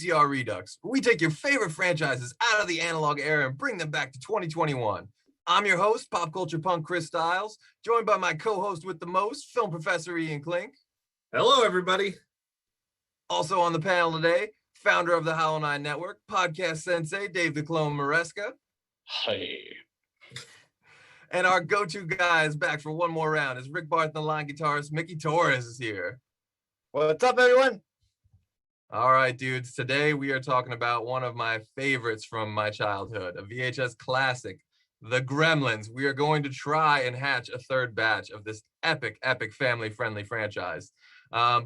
VCR Redux, where we take your favorite franchises out of the analog era and bring them back to 2021. I'm your host, pop culture punk Chris Stiles, joined by my co-host with the most, film professor Ian Klink. Hello, everybody. Also on the panel today, founder of the Hollow 9 Network, podcast sensei Dave the Clone Maresca. Hey. And our go-to guy is back for one more round as Rick Barth, the line guitarist, Mickey Torres is here. What's up, everyone? All right, dudes. Today we are talking about one of my favorites from my childhood, a VHS classic, The Gremlins. We are going to try and hatch a third batch of this epic family-friendly franchise.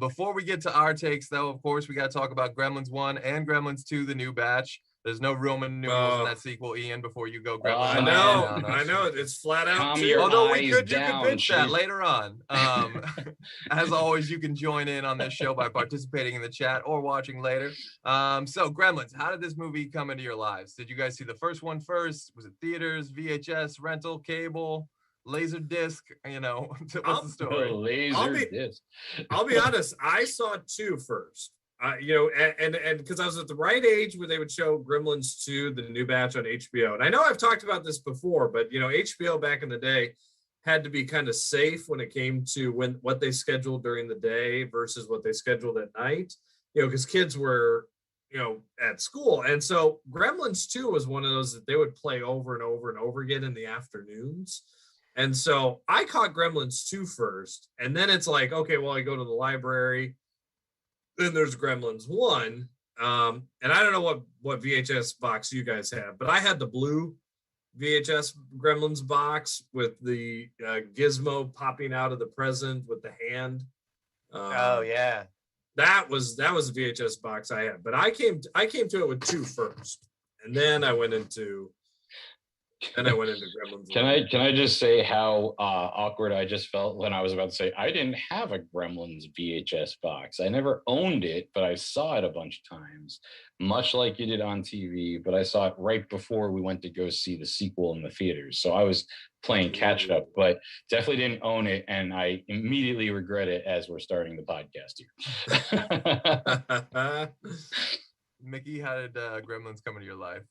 Before we get to our takes, though, of course, we got to talk about Gremlins 1 and Gremlins 2, the new batch. There's no Roman numerals in that sequel, Ian, before you go Gremlins. I know. It's flat out. Although you could pitch that later on. As always, you can join in on this show by participating in the chat or watching later. So Gremlins, how did this movie come into your lives? Did you guys see the first one first? Was it theaters, VHS, rental, cable, laser disc? You know, what's the story? I'll be honest. I saw 2 first. And because I was at the right age where they would show Gremlins 2, the new batch on HBO. And I know I've talked about this before, but HBO back in the day had to be kind of safe when it came to what they scheduled during the day versus what they scheduled at night. Because kids were at school, and so Gremlins 2 was one of those that they would play over and over and over again in the afternoons. And so I caught Gremlins 2 first, and then it's like, okay, well, I go to the library. Then there's Gremlins 1. And I don't know what VHS box you guys have, but I had the blue VHS Gremlins box with the gizmo popping out of the present with the hand. Oh yeah. That was the VHS box I had. But I came to it with 2 first. And then I went into Gremlins. Can I just say how awkward I just felt when I was about to say I didn't have a Gremlins VHS box. I never owned it, but I saw it a bunch of times, much like you did on TV. But I saw it right before we went to go see the sequel in the theaters, so I was playing catch up. But definitely didn't own it, and I immediately regret it as we're starting the podcast here. Mickey, how did Gremlins come into your life?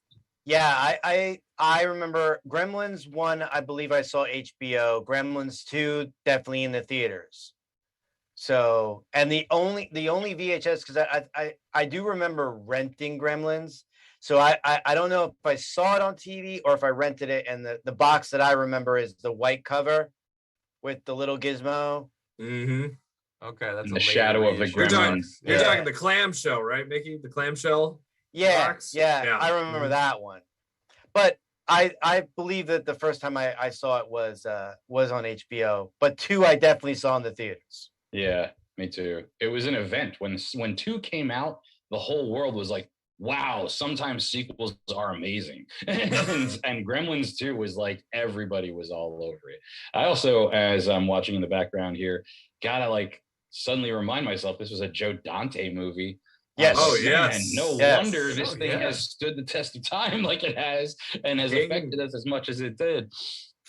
Yeah, I remember Gremlins 1, I believe I saw HBO. Gremlins 2, definitely in the theaters. So, and the only VHS, because I do remember renting Gremlins. So I don't know if I saw it on TV or if I rented it, and the box that I remember is the white cover with the little gizmo. Mm-hmm. Okay, that's the shadow of the Gremlins. You're talking the clamshell, right, Mickey? The clamshell? Yeah, I remember that one. But I believe that the first time I saw it was on HBO. But 2 I definitely saw in the theaters. Yeah, me too. It was an event. When 2 came out, the whole world was like, wow, sometimes sequels are amazing. and Gremlins 2 was like, everybody was all over it. I also, as I'm watching in the background here, gotta suddenly remind myself this was a Joe Dante movie. Yes. Oh, yes. And no wonder this thing has stood the test of time like it has, and has affected us as much as it did.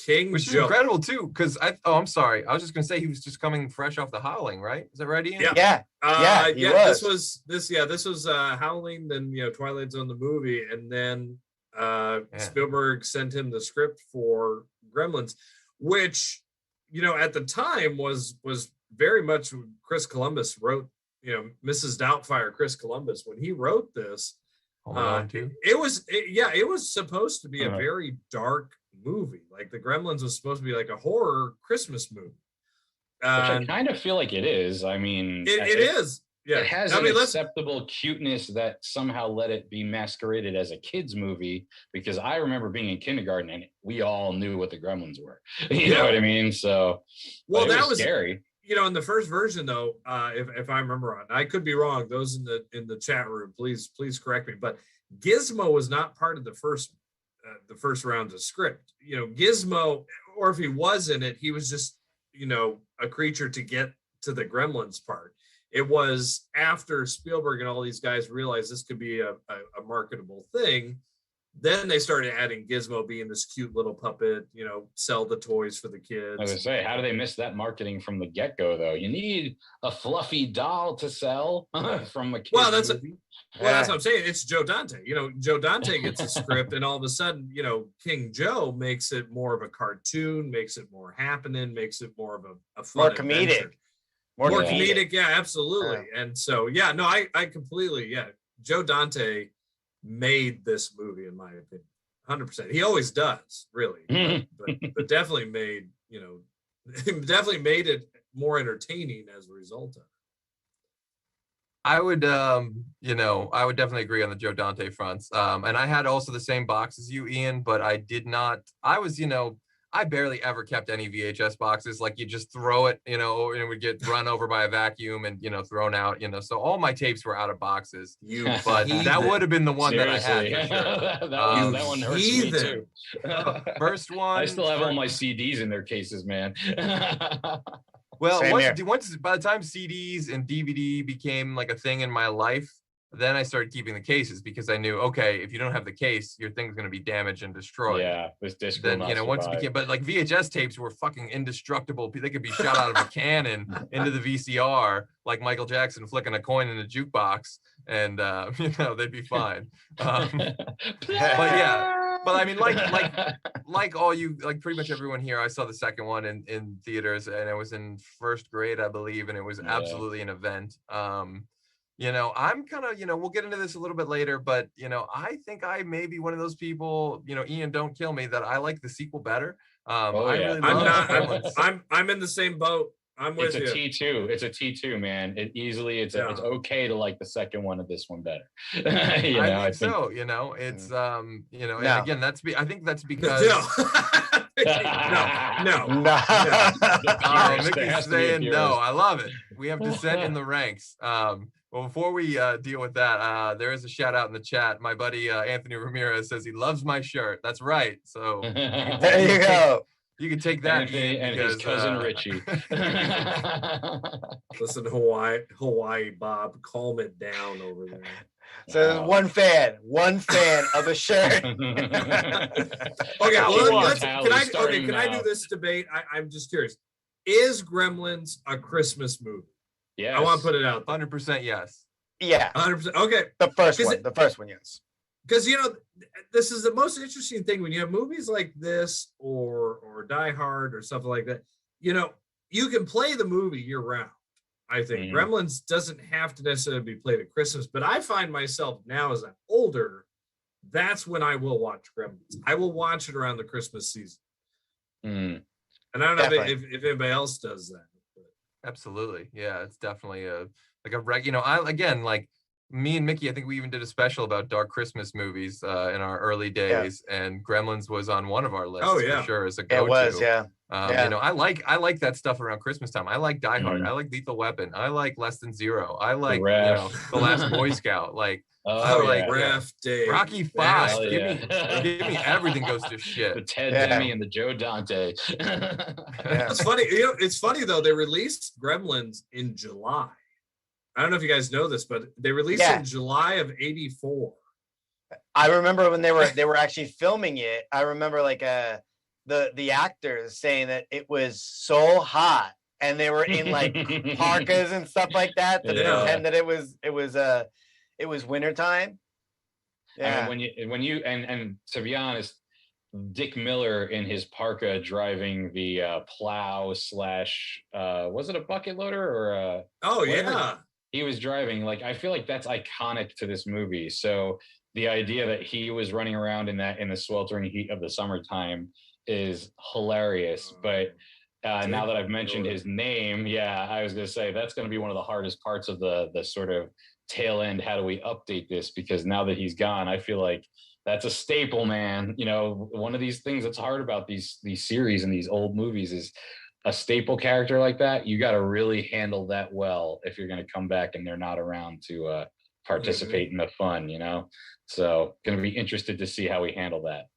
Which is incredible too, because I'm sorry, I was just gonna say he was just coming fresh off The Howling, right? Is that right, Ian? Yeah. This was Howling, then Twilight Zone the movie, and then Spielberg sent him the script for Gremlins, which at the time was very much Chris Columbus wrote. Mrs. Doubtfire, Chris Columbus, when he wrote this, it was supposed to be a very dark movie. Like the Gremlins was supposed to be like a horror Christmas movie. Which I kind of feel like it is. I mean, it is. Yeah, it has an acceptable cuteness that somehow let it be masqueraded as a kid's movie, because I remember being in kindergarten and we all knew what the Gremlins were. You know what I mean? So, well, that was scary. In the first version, though, if I remember on, I could be wrong. Those in the chat room, please correct me. But Gizmo was not part of the first round of script. Gizmo, or if he was in it, he was just a creature to get to the Gremlins part. It was after Spielberg and all these guys realized this could be a marketable thing Then they started adding Gizmo being this cute little puppet, you know, sell the toys for the kids. I was gonna say, how do they miss that marketing from the get-go though? You need a fluffy doll to sell from a kid's movie. That's what I'm saying. It's Joe Dante. You know, Joe Dante gets a script, and all of a sudden, you know, King Joe makes it more of a cartoon, makes it more happening, makes it more of a fun more comedic. Adventure. More comedic, yeah, absolutely. Yeah. And so, yeah, no, I completely, Joe Dante made this movie, in my opinion, 100%. He always does, really, but definitely made, you know, definitely made it more entertaining as a result of it. I would, you know, I would definitely agree on the Joe Dante fronts. And I had also the same box as you, Ian, but I did not. I was, you know, I barely ever kept any VHS boxes. Like you just throw it, you know, and it would get run over by a vacuum and, you know, thrown out, you know. So all my tapes were out of boxes. But that would have been the one Seriously. that I had for sure. that one hurts me too. First one. I still have all my CDs in their cases, man. Well, once by the time CDs and DVD became like a thing in my life, then I started keeping the cases because I knew, okay, if you don't have the case, your thing's going to be damaged and destroyed. Yeah, this disc then, you know, once it became, but like VHS tapes were fucking indestructible. They could be shot out of a cannon into the VCR, like Michael Jackson flicking a coin in a jukebox, and you know, they'd be fine. But yeah. But I mean, like all you, like pretty much everyone here, I saw the second one in theaters, and it was in first grade, I believe, and it was absolutely an event. You know, I'm kind of, you know, we'll get into this a little bit later, but you know, I think I may be one of those people, you know, Ian, don't kill me, that I like the sequel better. I really I'm in the same boat. I'm with you. It's a T2. It's a T2, man. It's okay to like the second one of this one better. You know, I think so. You know, it's you know, and again, I think that's because no. Mickey's saying no. I love it. We have dissent in the ranks. Well, before we deal with that, there is a shout out in the chat. My buddy Anthony Ramirez says he loves my shirt. That's right. So there you go. You can take that, Anthony, and his cousin Richie. Listen, Hawaii Bob, calm it down over there. So one fan of a shirt. Okay, well, can I do this debate? I'm just curious. Is Gremlins a Christmas movie? Yeah, I want to put it out. 100% yes. Yeah, 100%. Okay, the first one, yes. Because you know, this is the most interesting thing when you have movies like this or Die Hard or something like that. You know, you can play the movie year round. I think Gremlins doesn't have to necessarily be played at Christmas, but I find myself now as I'm older, that's when I will watch Gremlins. I will watch it around the Christmas season. And I don't know if anybody else does that. But. Absolutely. Yeah, it's definitely you know, like me and Mickey, I think we even did a special about dark Christmas movies in our early days, and Gremlins was on one of our lists for sure as a go-to. It was, You know, I like that stuff around Christmas time. I like Die Hard. I like Lethal Weapon. I like Less Than Zero. I like, you know, The Last Boy Scout. Like, Rocky V. Give me Everything Goes to Shit. The Ted Demi and the Joe Dante. It's funny. You know, it's funny though. They released Gremlins in July. I don't know if you guys know this, but they released it in July of '84. I remember when they were actually filming it. I remember like the actors saying that it was so hot, and they were in like parkas and stuff like that to pretend that it was wintertime. Yeah. I mean, when you and to be honest, Dick Miller in his parka driving the plow / was it a bucket loader or he was driving, like, I feel like that's iconic to this movie. So the idea that he was running around in the sweltering heat of the summertime is hilarious. But now that I've mentioned his name, I was going to say that's going to be one of the hardest parts of the sort of tail end. How do we update this? Because now that he's gone, I feel like that's a staple, man. You know, one of these things that's hard about these series and these old movies is a staple character like that. You got to really handle that well if you're going to come back and they're not around to participate in the fun, you know? So going to be interested to see how we handle that.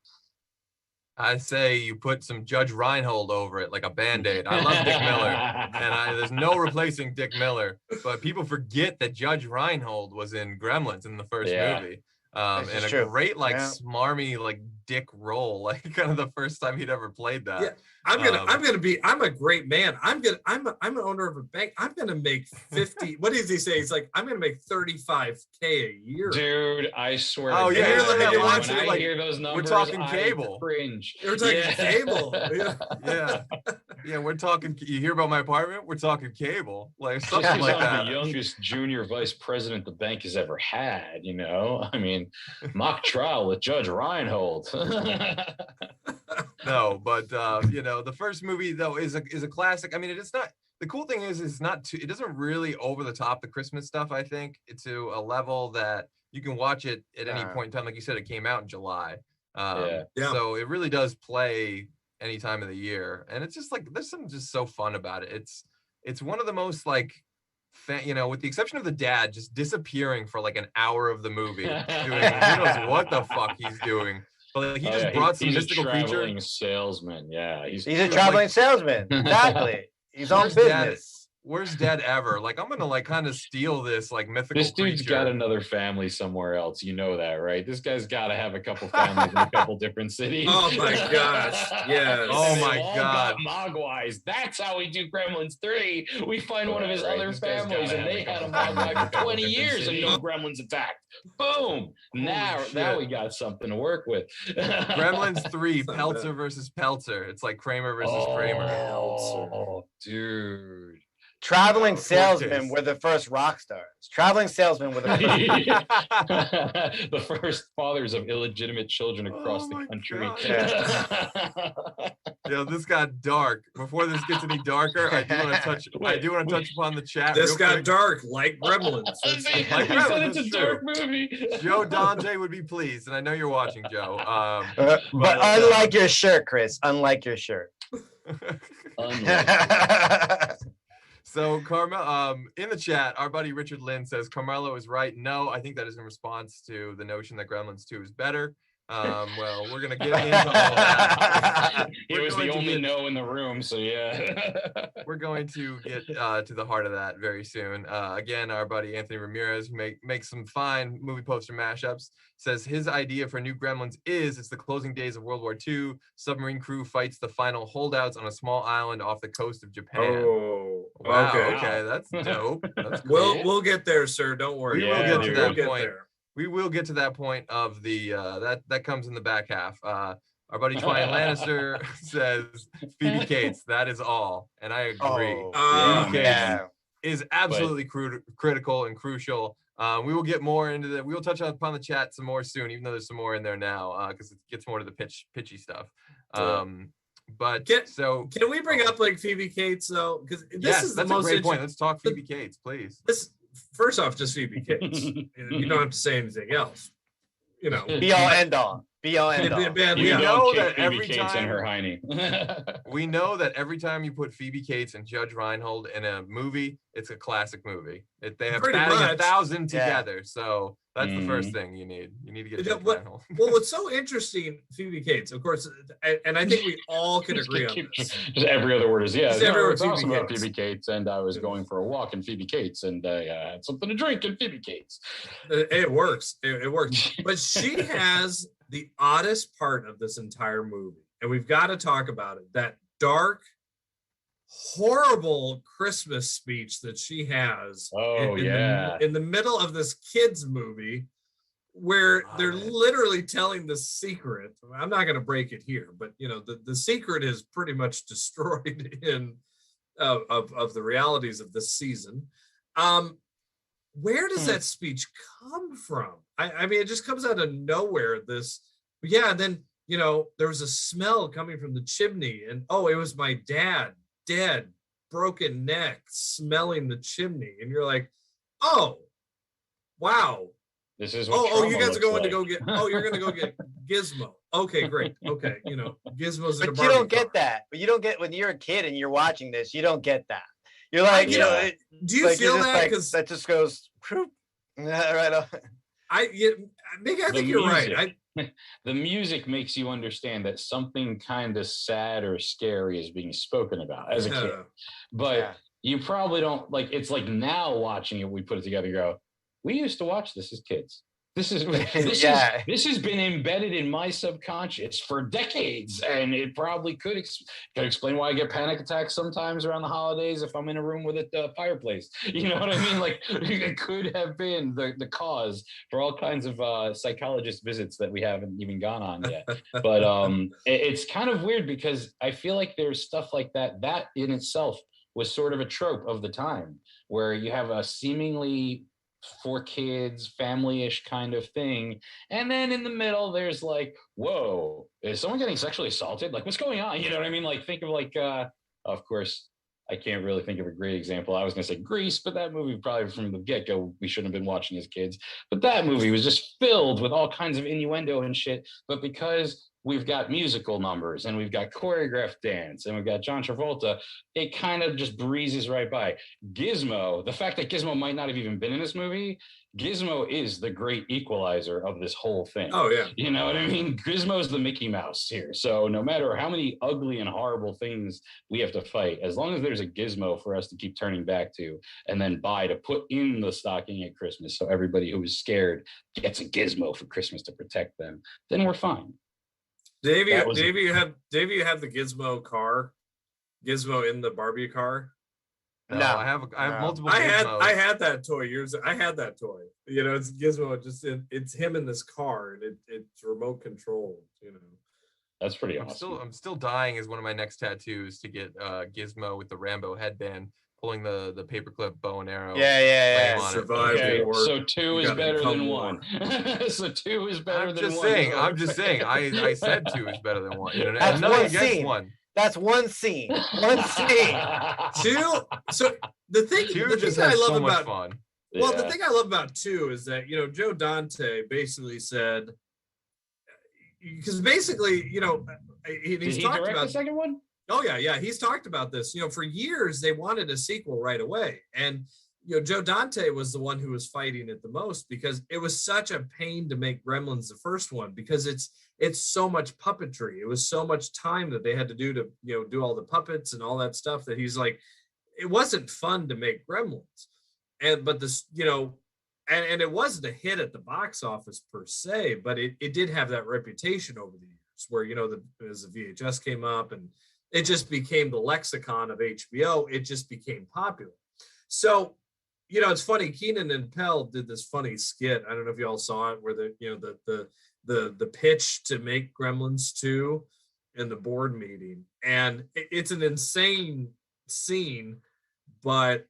I say you put some Judge Reinhold over it like a Band-Aid. I love Dick Miller, and there's no replacing Dick Miller. But people forget that Judge Reinhold was in Gremlins in the first movie. And is a true. great like Yeah. smarmy like dick role, like kind of the first time he'd ever played that. Yeah, I'm a great man. I'm an owner of a bank. I'm gonna make 50. What does he say? He's like, I'm gonna make 35K a year. Dude, I swear. Oh, to yeah, God, yeah, when watch I it, like, hear those numbers, talking I cable. cringe. You're talking cable. Yeah. Yeah, we're talking. You hear about my apartment? We're talking cable, like Just something 'cause like I'm that. the youngest junior vice president the bank has ever had, you know? I mean, mock trial with Judge Reinhold. No, but you know, the first movie though is a classic. I mean, it's not. The cool thing is, it's not too. It doesn't really over the top the Christmas stuff. I think it's to a level that you can watch it at any point in time. Like you said, it came out in July. Yeah. So it really does play any time of the year, and it's just like there's something just so fun about it. It's one of the most like, you know, with the exception of the dad just disappearing for like an hour of the movie, doing who knows what the fuck he's doing. But like, he just brought some mystical creature. He's a traveling salesman. Yeah, He's a traveling salesman. Exactly. He's on business. Where's Dad ever? Like, I'm gonna like kind of steal this like mythical This dude's creature. got another family somewhere else. You know that, right? This guy's got to have a couple families in a couple different cities. Oh my gosh! Yes. Oh my God. Mogwais. That's how we do Gremlins 3. We find one of his Right. other This guy's families, gotta and they have had a a couple Mogwai for 20 different years, and cities. no Gremlins attacked. Boom! Now shit. we got something to work with. Gremlins 3, Not Peltzer bad. versus Peltzer. It's like Kramer versus Kramer. Oh, dude. Traveling court salesmen case. were the first rock stars. Traveling salesmen were the first. The first fathers of illegitimate children across Oh the my country. God. Yo, this got dark. Before this gets any darker, I do want to touch upon the chat. This real got quick. dark like Gremlins. See, Like you said Gremlins, it's a that's dark true. movie. Joe Dante would be pleased, and I know you're watching, Joe. But unlike your shirt, Chris, unlike your shirt. So Carmel, in the chat, our buddy Richard Lynn says Carmelo is right. No, I think that is in response to the notion that Gremlins 2 is better. Well, we're gonna get into all that. He was the only no in the room, so yeah. We're going to get to the heart of that very soon. Again, our buddy Anthony Ramirez, who makes some fine movie poster mashups, says his idea for New Gremlins is it's the closing days of World War II. Submarine crew fights the final holdouts on a small island off the coast of Japan. Oh, Wow, okay. okay, that's dope. That's cool. We'll get there, sir. Don't worry. We will get to that We'll point. there. We will get to that point of the that comes in the back half. Our buddy Twine Lannister says Phoebe Cates. That is all, and I agree. Oh, Phoebe yeah. Cates is absolutely critical and crucial. We will get more into that. We will touch upon the chat some more soon, even though there's some more in there now because it gets more to the pitchy stuff. But can we bring up like Phoebe Cates though? Because this is the that's most a great point. Let's talk Phoebe Cates, please. This first off, just Phoebe Cates. You don't have to say anything else. You know, Be all end all. Be all end all. We know that every Phoebe Cates and her time hiney. we know that every time you put Phoebe Cates and Judge Reinhold in a movie, it's a classic movie. They have Pretty batting much. 1,000 Yeah. together, so that's the first thing you need. You need to get Judge Reinhold. Well, what's so interesting, Phoebe Cates, of course, and I think we all can agree on this. Just every other word is Just every word it's Phoebe awesome about Cates. Phoebe Cates, and I was going for a walk in Phoebe Cates, and I had something to drink in Phoebe Cates. It works. It works. But she has the oddest part of this entire movie, and we've got to talk about it. That dark, horrible Christmas speech that she has in the middle of this kids movie where they're literally telling the secret. I'm not going to break it here, but you know the secret is pretty much destroyed in of the realities of this season. Where does that speech come from? I mean, it just comes out of nowhere. And then you know there was a smell coming from the chimney, and oh, it was my dad, dead, broken neck, smelling the chimney, and you're like, oh, wow. This is what you guys are going to like. go get. Oh, you're going to go get Gizmo. Okay, great. Okay, you know, Gizmo's in a But Barbie you don't get car. that. But you don't get when you're a kid and you're watching this. You don't get that. You're like, you know, Do you feel that? Because that just goes right off. Maybe I think you're right. The music makes you understand that something kind of sad or scary is being spoken about as a kid. But you probably don't like it's like now watching it, we put it together and go, we used to watch this as kids. This has been embedded in my subconscious for decades, and it probably could explain why I get panic attacks sometimes around the holidays if I'm in a room with a fireplace. You know what I mean? Like, it could have been the cause for all kinds of psychologist visits that we haven't even gone on yet. But it's kind of weird because I feel like there's stuff like that in itself was sort of a trope of the time, where you have a seemingly for kids, family-ish kind of thing, and then in the middle there's like, whoa, is someone getting sexually assaulted? Like, what's going on? You know what I mean? Like, think of like of course I can't really think of a great example. I was gonna say Grease, but that movie probably from the get-go we shouldn't have been watching as kids, but that movie was just filled with all kinds of innuendo and shit. But because we've got musical numbers and we've got choreographed dance and we've got John Travolta, it kind of just breezes right by. Gizmo, the fact that Gizmo might not have even been in this movie, Gizmo is the great equalizer of this whole thing. Oh, yeah. You know what I mean? Gizmo's the Mickey Mouse here. So no matter how many ugly and horrible things we have to fight, as long as there's a Gizmo for us to keep turning back to and then buy to put in the stocking at Christmas, so everybody who is scared gets a Gizmo for Christmas to protect them, then we're fine. Dave, you have the Gizmo car, Gizmo in the Barbie car. No, I have multiple. I had that toy I had that toy. You know, it's Gizmo. It's him in this car, and it's remote controlled. You know, that's pretty awesome. I'm still dying as one of my next tattoos to get Gizmo with the Rambo headband, pulling the paperclip bow and arrow. Yeah. Survive. Okay, so 2 is better than 1. So 2 is better than 1. I'm just saying. I said 2 is better than 1. You know, that's one scene. That's one scene. One scene. 2. So the thing I love about fun. Well, the thing I love about 2 is that, you know, Joe Dante basically said, because basically, you know, he's talked about the second one. Oh yeah. He's talked about this. You know, for years they wanted a sequel right away, and you know, Joe Dante was the one who was fighting it the most because it was such a pain to make Gremlins the first one, because it's so much puppetry. It was so much time that they had to do to, you know, do all the puppets and all that stuff, that he's like, it wasn't fun to make Gremlins. But this, you know, and it wasn't a hit at the box office per se, but it did have that reputation over the years where, you know, as the VHS came up and it just became the lexicon of HBO, it just became popular. So, you know, it's funny, Keenan and Peele did this funny skit. I don't know if you all saw it, where the pitch to make Gremlins 2 in the board meeting. And it's an insane scene, but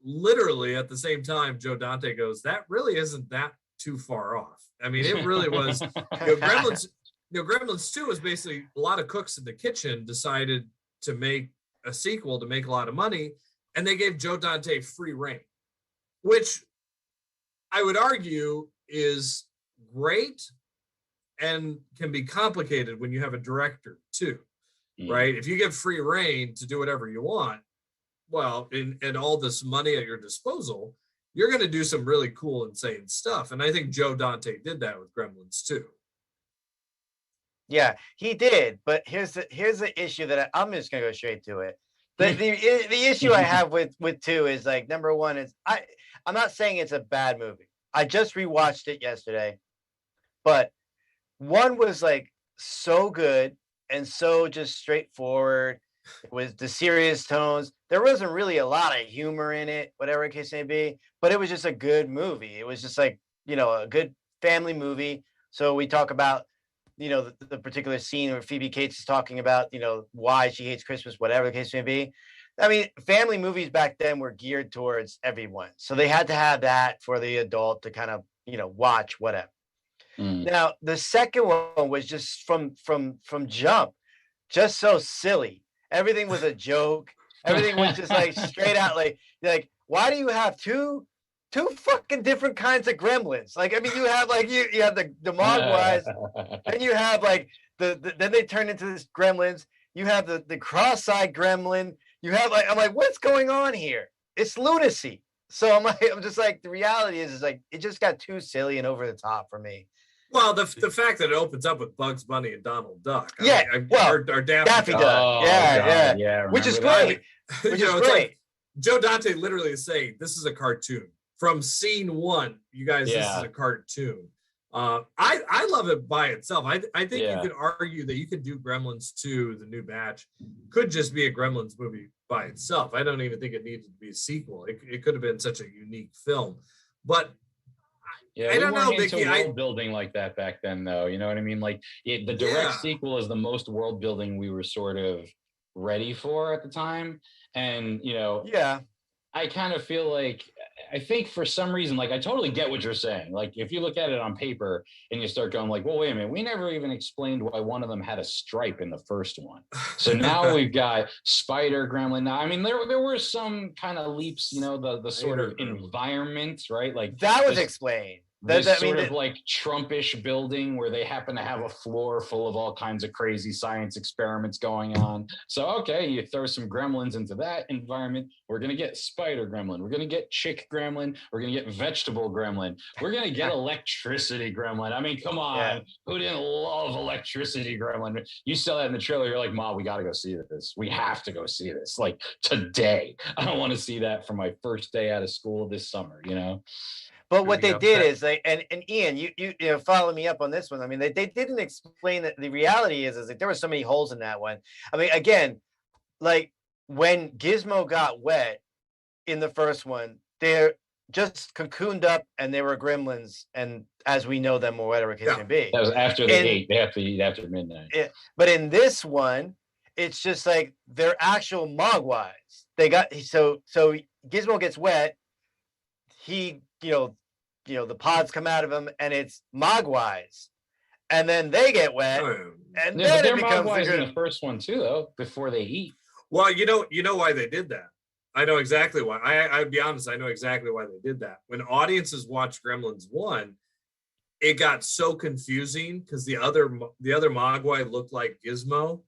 literally at the same time, Joe Dante goes, that really isn't that too far off. I mean, it really was. Gremlins 2 was basically a lot of cooks in the kitchen decided to make a sequel to make a lot of money, and they gave Joe Dante free reign, which I would argue is great and can be complicated when you have a director too, right? If you give free reign to do whatever you want, well, and all this money at your disposal, you're going to do some really cool, insane stuff. And I think Joe Dante did that with Gremlins 2. Yeah, he did. But here's the issue that I'm just gonna go straight to it. The issue I have with 2 is, like, number one is I'm not saying it's a bad movie. I just rewatched it yesterday, but 1 was like so good and so just straightforward with the serious tones. There wasn't really a lot of humor in it, whatever the case may be, but it was just a good movie. It was just like, you know, a good family movie. So we talk about, you know, the particular scene where Phoebe Cates is talking about, you know, why she hates Christmas, whatever the case may be. I mean, family movies back then were geared towards everyone. So they had to have that for the adult to kind of, you know, watch whatever. Now, the second one was just from jump, just so silly. Everything was a joke. Everything was just like straight out like why do you have two fucking different kinds of gremlins? Like, I mean, you have like you have the Mogwais, and you have like then they turn into this gremlins. You have the cross-eyed gremlin. You have like, I'm like, what's going on here? It's lunacy. So I'm just like, the reality is like it just got too silly and over the top for me. Well, the fact that it opens up with Bugs Bunny and Donald Duck. Our Daffy Duck. Oh, yeah. Which is great. Which is great. Like Joe Dante literally is saying, this is a cartoon. from scene one, you guys, this is a cartoon. I love it by itself. I think you could argue that you could do Gremlins 2, the new batch, could just be a Gremlins movie by itself. I don't even think it needed to be a sequel. It could have been such a unique film. But I don't know, Mickey. World building like that back then, though. You know what I mean? Like the direct sequel is the most world building we were sort of ready for at the time. And, you know, I kind of feel like, I think for some reason, like, I totally get what you're saying. Like, if you look at it on paper and you start going like, well, wait a minute, we never even explained why one of them had a stripe in the first one. So now we've got Spider Gremlin. Now, I mean, there were some kind of leaps, you know, the sort of environment, right? Like that was explained. This sort of like Trumpish building where they happen to have a floor full of all kinds of crazy science experiments going on. So, okay, you throw some gremlins into that environment. We're going to get Spider Gremlin. We're going to get Chick Gremlin. We're going to get Vegetable Gremlin. We're going to get Electricity Gremlin. I mean, come on. Yeah. Who didn't love Electricity Gremlin? You saw that in the trailer. You're like, Mom, we got to go see this. We have to go see this. Like today. I don't want to see that for my first day out of school this summer, you know? But what they did is and Ian, you know, follow me up on this one. I mean, they didn't explain that the reality is like there were so many holes in that one. I mean, again, like when Gizmo got wet in the first one, they're just cocooned up and they were gremlins, and as we know them or whatever it can be. That was after they ate. They have to eat after midnight. But in this one, it's just like they're actual mogwais. They got so Gizmo gets wet. He, you know, the pods come out of him, and it's mogwais, and then they get wet, and then it becomes in the first one too, though. Before they eat. Well, you know why they did that. I know exactly why. I'd be honest. I know exactly why they did that. When audiences watched Gremlins 1, it got so confusing because the other mogwai looked like Gizmo.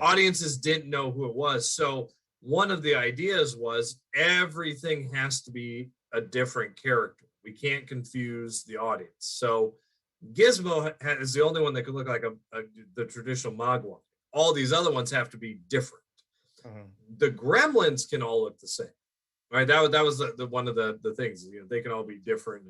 Audiences didn't know who it was. So one of the ideas was everything has to be a different character. We can't confuse the audience. So Gizmo is the only one that could look like the traditional mogwai. All these other ones have to be different. The Gremlins can all look the same, right? That was the one of the things. You know, they can all be different.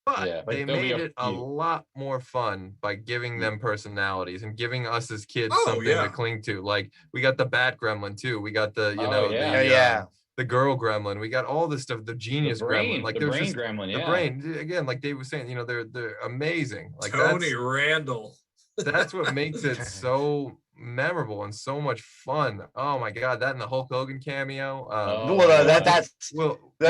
But they made it a lot more fun by giving them personalities and giving us as kids something to cling to. Like we got the Bat Gremlin too. We got the the girl gremlin. We got all this stuff. The genius gremlin, like the brain gremlin. The brain again, like Dave was saying, you know, they're amazing. Like Tony Randall. That's what makes it so memorable and so much fun. Oh my god, that and the Hulk Hogan cameo. The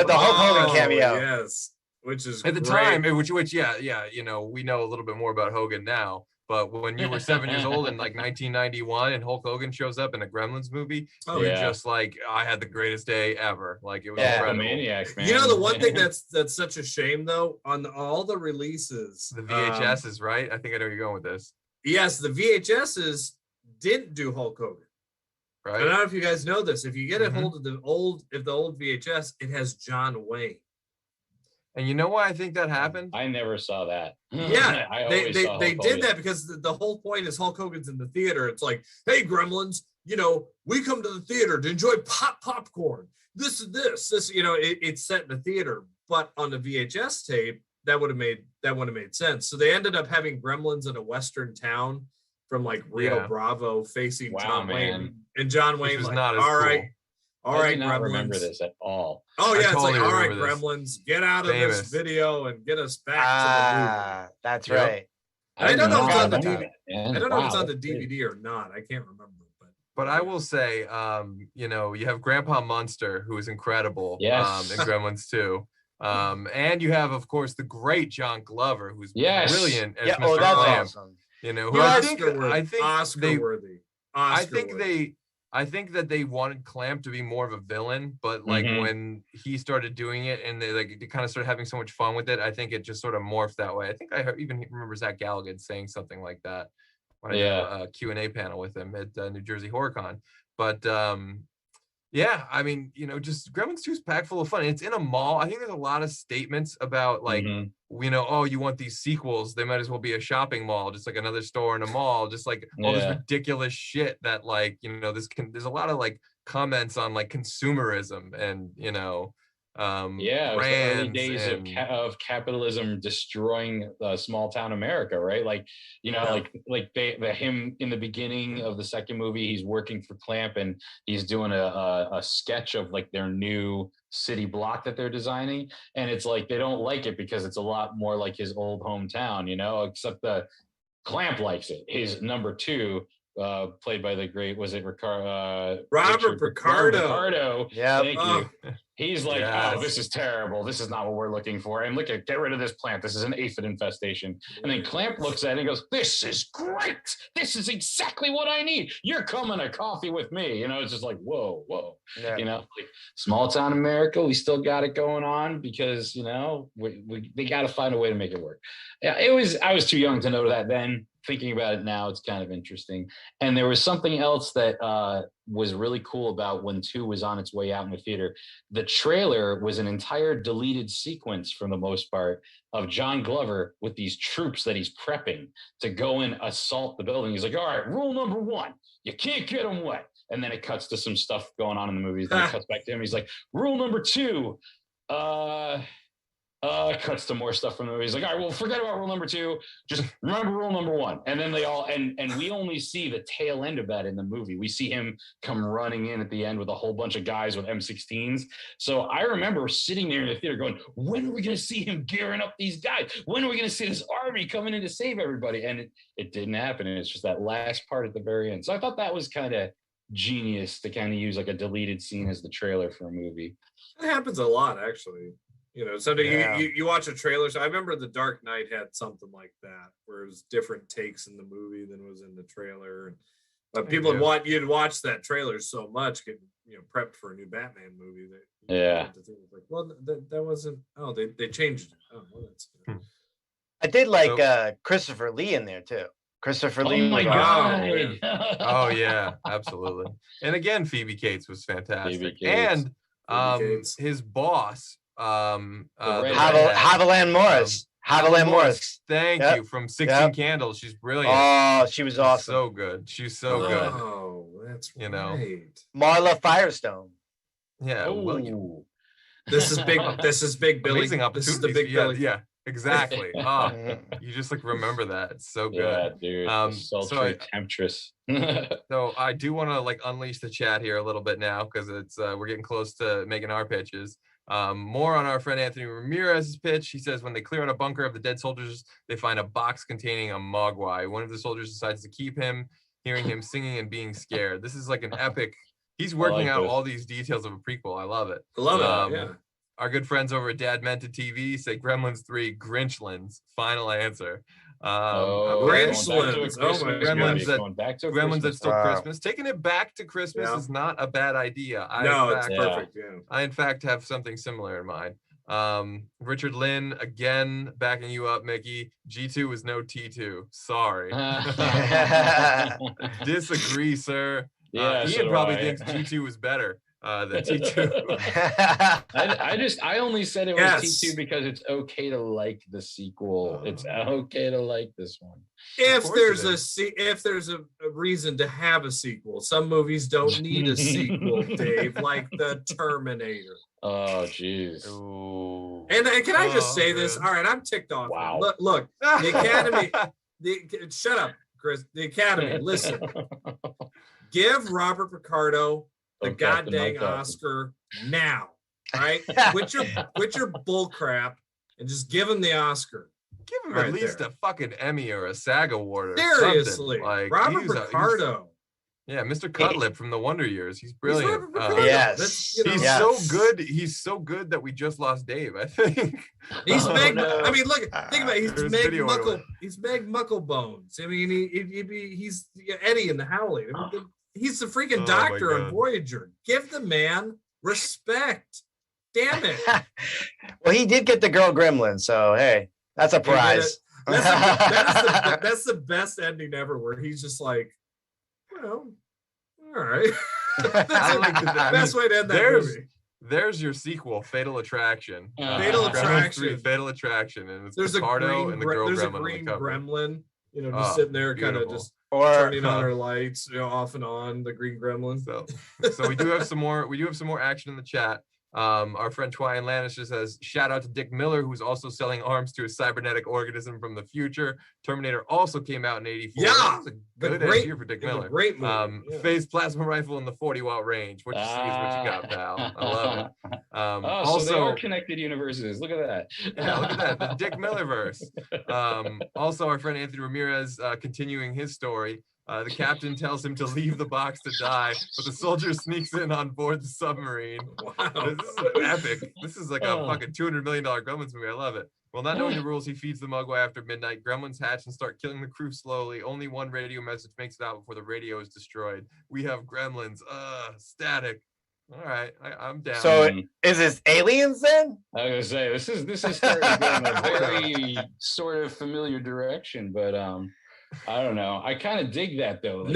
Hulk Hogan cameo. Yes, which is at the time, which you know, we know a little bit more about Hogan now. But when you were 7 years old in like 1991 and Hulk Hogan shows up in a Gremlins movie, you're just like, I had the greatest day ever. Like it was incredible. Maniac, man. You know, the one thing that's such a shame though, on all the releases, the VHSs, right? I think I know where you're going with this. Yes, the VHSs didn't do Hulk Hogan. Right. I don't know if you guys know this. If you get a hold of the old VHS, it has John Wayne. And you know why I think that happened? I never saw that. Yeah, they did that because the whole point is Hulk Hogan's in the theater. It's like, hey, Gremlins, you know, we come to the theater to enjoy popcorn. This is this, you know, it's set in the theater. But on the VHS tape, that would have made sense. So they ended up having Gremlins in a Western town from like Rio Bravo facing John Wayne. And John Wayne was like, all right, Gremlins. Remember this at all? Oh yeah, it's like, all right, Gremlins, get out of this video and get us back to the movie. That's right. I don't know if it's on the DVD. I don't know if it's on the DVD or not. I can't remember. But I will say, you know, you have Grandpa Munster, who is incredible in Gremlins 2. And you have, of course, the great John Glover, who's brilliant as Mr. Lamb. Awesome. You know, who I think Oscar worthy. I think that they wanted Clamp to be more of a villain, but like when he started doing it and they kind of started having so much fun with it, I think it just sort of morphed that way. I think I even remember Zach Galligan saying something like that when I did a Q&A panel with him at New Jersey HorrorCon. But yeah, I mean, you know, just Gremlins 2 is packed full of fun. It's in a mall. I think there's a lot of statements about like, you know, oh, you want these sequels? They might as well be a shopping mall, just like another store in a mall, just like all this ridiculous shit that like, you know, there's a lot of like comments on like consumerism and, you know, Yeah, it was the early brands days of capitalism destroying small town America, right? Like, you know, like him in the beginning of the second movie, he's working for Clamp and he's doing a sketch of like their new city block that they're designing, and it's like they don't like it because it's a lot more like his old hometown, you know, except the Clamp likes it. His number two, played by the great, was it Robert Picardo? Picardo. Yeah. Thank you. He's like, Yes. oh, this is terrible. This is not what we're looking for. And look at, get rid of this plant. This is an aphid infestation. And then Clamp looks at it and goes, this is great. This is exactly what I need. You're coming to coffee with me. You know, it's just like, whoa. Yeah. You know, like small town America, we still got it going on because, you know, they got to find a way to make it work. Yeah, I was too young to know that then. Thinking about it now, it's kind of interesting. And there was something else that was really cool about when 2 was on its way out in the theater. The trailer was an entire deleted sequence, for the most part, of John Glover with these troops that he's prepping to go and assault the building. He's like, all right, rule number 1, you can't get them wet. And then it cuts to some stuff going on in the movies. Then it cuts back to him. He's like, rule number 2, cuts to more stuff from the movie. He's like, all right, well, forget about rule number 2. Just remember rule number 1. And then they all, and we only see the tail end of that in the movie. We see him come running in at the end with a whole bunch of guys with M16s. So I remember sitting there in the theater going, when are we going to see him gearing up these guys? When are we going to see this army coming in to save everybody? And it didn't happen. And it's just that last part at the very end. So I thought that was kind of genius to kind of use like a deleted scene as the trailer for a movie. It happens a lot, actually. You know, sometimes Yeah. you watch a trailer. So I remember The Dark Knight had something like that, where it was different takes in the movie than was in the trailer. But people would want you'd watch that trailer so much, getting prepped for a new Batman movie. That like, well, that wasn't. Oh, they changed it. Oh, well, that's good. I did like Christopher Lee in there too. Christopher Lee. Oh my was God. Oh yeah, absolutely. And again, Phoebe Cates was fantastic. Phoebe Cates. And Phoebe Cates. his boss, redhead. Haviland Morris. Haviland Morris. Thank Yep. you, from 16 Yep. Candles. She's brilliant. Oh, she was She's awesome. so good. She's so good. Oh, that's You know. right. Marla Firestone. Yeah. William. Ooh. This is big. This is big Billy. Amazing This is opportunities. the big yeah, Billy. yeah, exactly. You just like remember that. It's so Yeah, good. dude. So Sultry temptress. So I do want to like unleash the chat here a little bit now because it's we're getting close to making our pitches. More on our friend Anthony Ramirez's pitch. He says when they clear out a bunker of the dead soldiers, they find a box containing a mogwai. One of the soldiers decides to keep him, hearing him singing and being scared. This is like an epic. He's working out all these details of a prequel. I love it. I love it. Yeah. Our good friends over at Dad Meant to TV say Gremlins 3 Grinchlands. Final answer. Grinchlands. Oh my Gremlins that Going back to Gremlins that stole Wow. Christmas. Taking it back to Christmas Yeah. is not a bad idea. No, it's Yeah. perfect. Yeah. I in fact have something similar in mind. Richard Lynn, again backing you up, Mickey. G2 was no T2. Sorry. Disagree, sir. Yeah, so Ian do probably I. thinks G2 was better than T2. I only said it was Yes. T2 because it's okay to like the sequel. It's okay to like this one. If course there's it if there's a reason to have a sequel, some movies don't need a sequel, Dave, like the Terminator. Oh, jeez. Ooh. And can I just Oh, say this? man. All right, I'm ticked off. Wow. Look, the Academy. Shut up, Chris. The Academy. Listen, give Robert Picardo the Okay, the goddamn mic up. Oscar now. All right, quit your bull crap and just give him the Oscar. Give him Right at least there. a fucking Emmy or a SAG award or Seriously, something. Like, Robert he's Picardo. yeah, Mr. Cutlip from the Wonder Years. He's He's brilliant. Robert Picardo. Yes. That's, you know, He's Yes. so good. He's so good that we just lost Dave, I think. He's Oh, Meg. no. I mean, look, think about it. He's There's Meg video Muckle. earlier. He's Meg Mucklebones. I mean, he's Eddie in the Howling. I mean, he's the freaking Oh, my doctor on God. Voyager. Give the man respect. Damn it. Well, he did get the girl Gremlin, so hey, that's a He did it. prize. That's the best ending ever, where he's just like, well, all right. That's I like the that. best way to end that There's- movie. There's your sequel, Fatal Attraction. Fatal Gremlins 3, Attraction. Fatal Attraction, and it's There's a Picardo green, and the girl there's a gremlin green on the cover. gremlin, just Oh, sitting there, kind of beautiful. just Or turning on her lights, off and on. The green gremlin. So we do have some more. We do have some more action in the chat. Our friend Twyan Lannister says, shout out to Dick Miller, who's also selling arms to a cybernetic organism from the future. Terminator also came out in 84. Yeah, That's a good year for Dick Miller. Great movie. Phased plasma rifle in the 40-watt range. What you see is what you got, pal. I love it. Also, so they are connected universes. Look at that. Yeah, look at that. The Dick Miller verse. Also, our friend Anthony Ramirez continuing his story. The captain tells him to leave the box to die, but the soldier sneaks in on board the submarine. Wow. This is epic. This is like a fucking $200 million Gremlins movie. I love it. Well, not knowing the rules, he feeds the Mugwai after midnight. Gremlins hatch and start killing the crew slowly. Only one radio message makes it out before the radio is destroyed. We have Gremlins. Static. All right, I'm down. So is this aliens then? I was gonna say this is starting to go in a very sort of familiar direction, but I don't know. I kind of dig that though. Like,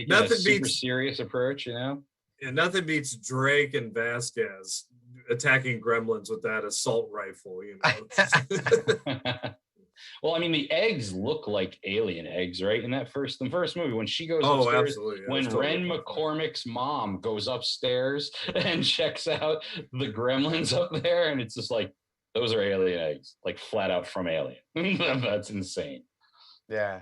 nothing super beats serious approach, you know. And nothing beats Drake and Vasquez attacking Gremlins with that assault rifle. You know. Well, I mean, the eggs look like alien eggs, right? In the first movie, when she goes upstairs, absolutely. When Ren McCormick's mom goes upstairs and checks out the Gremlins up there, and it's just like, those are alien eggs, like flat out from Alien. That's insane. Yeah.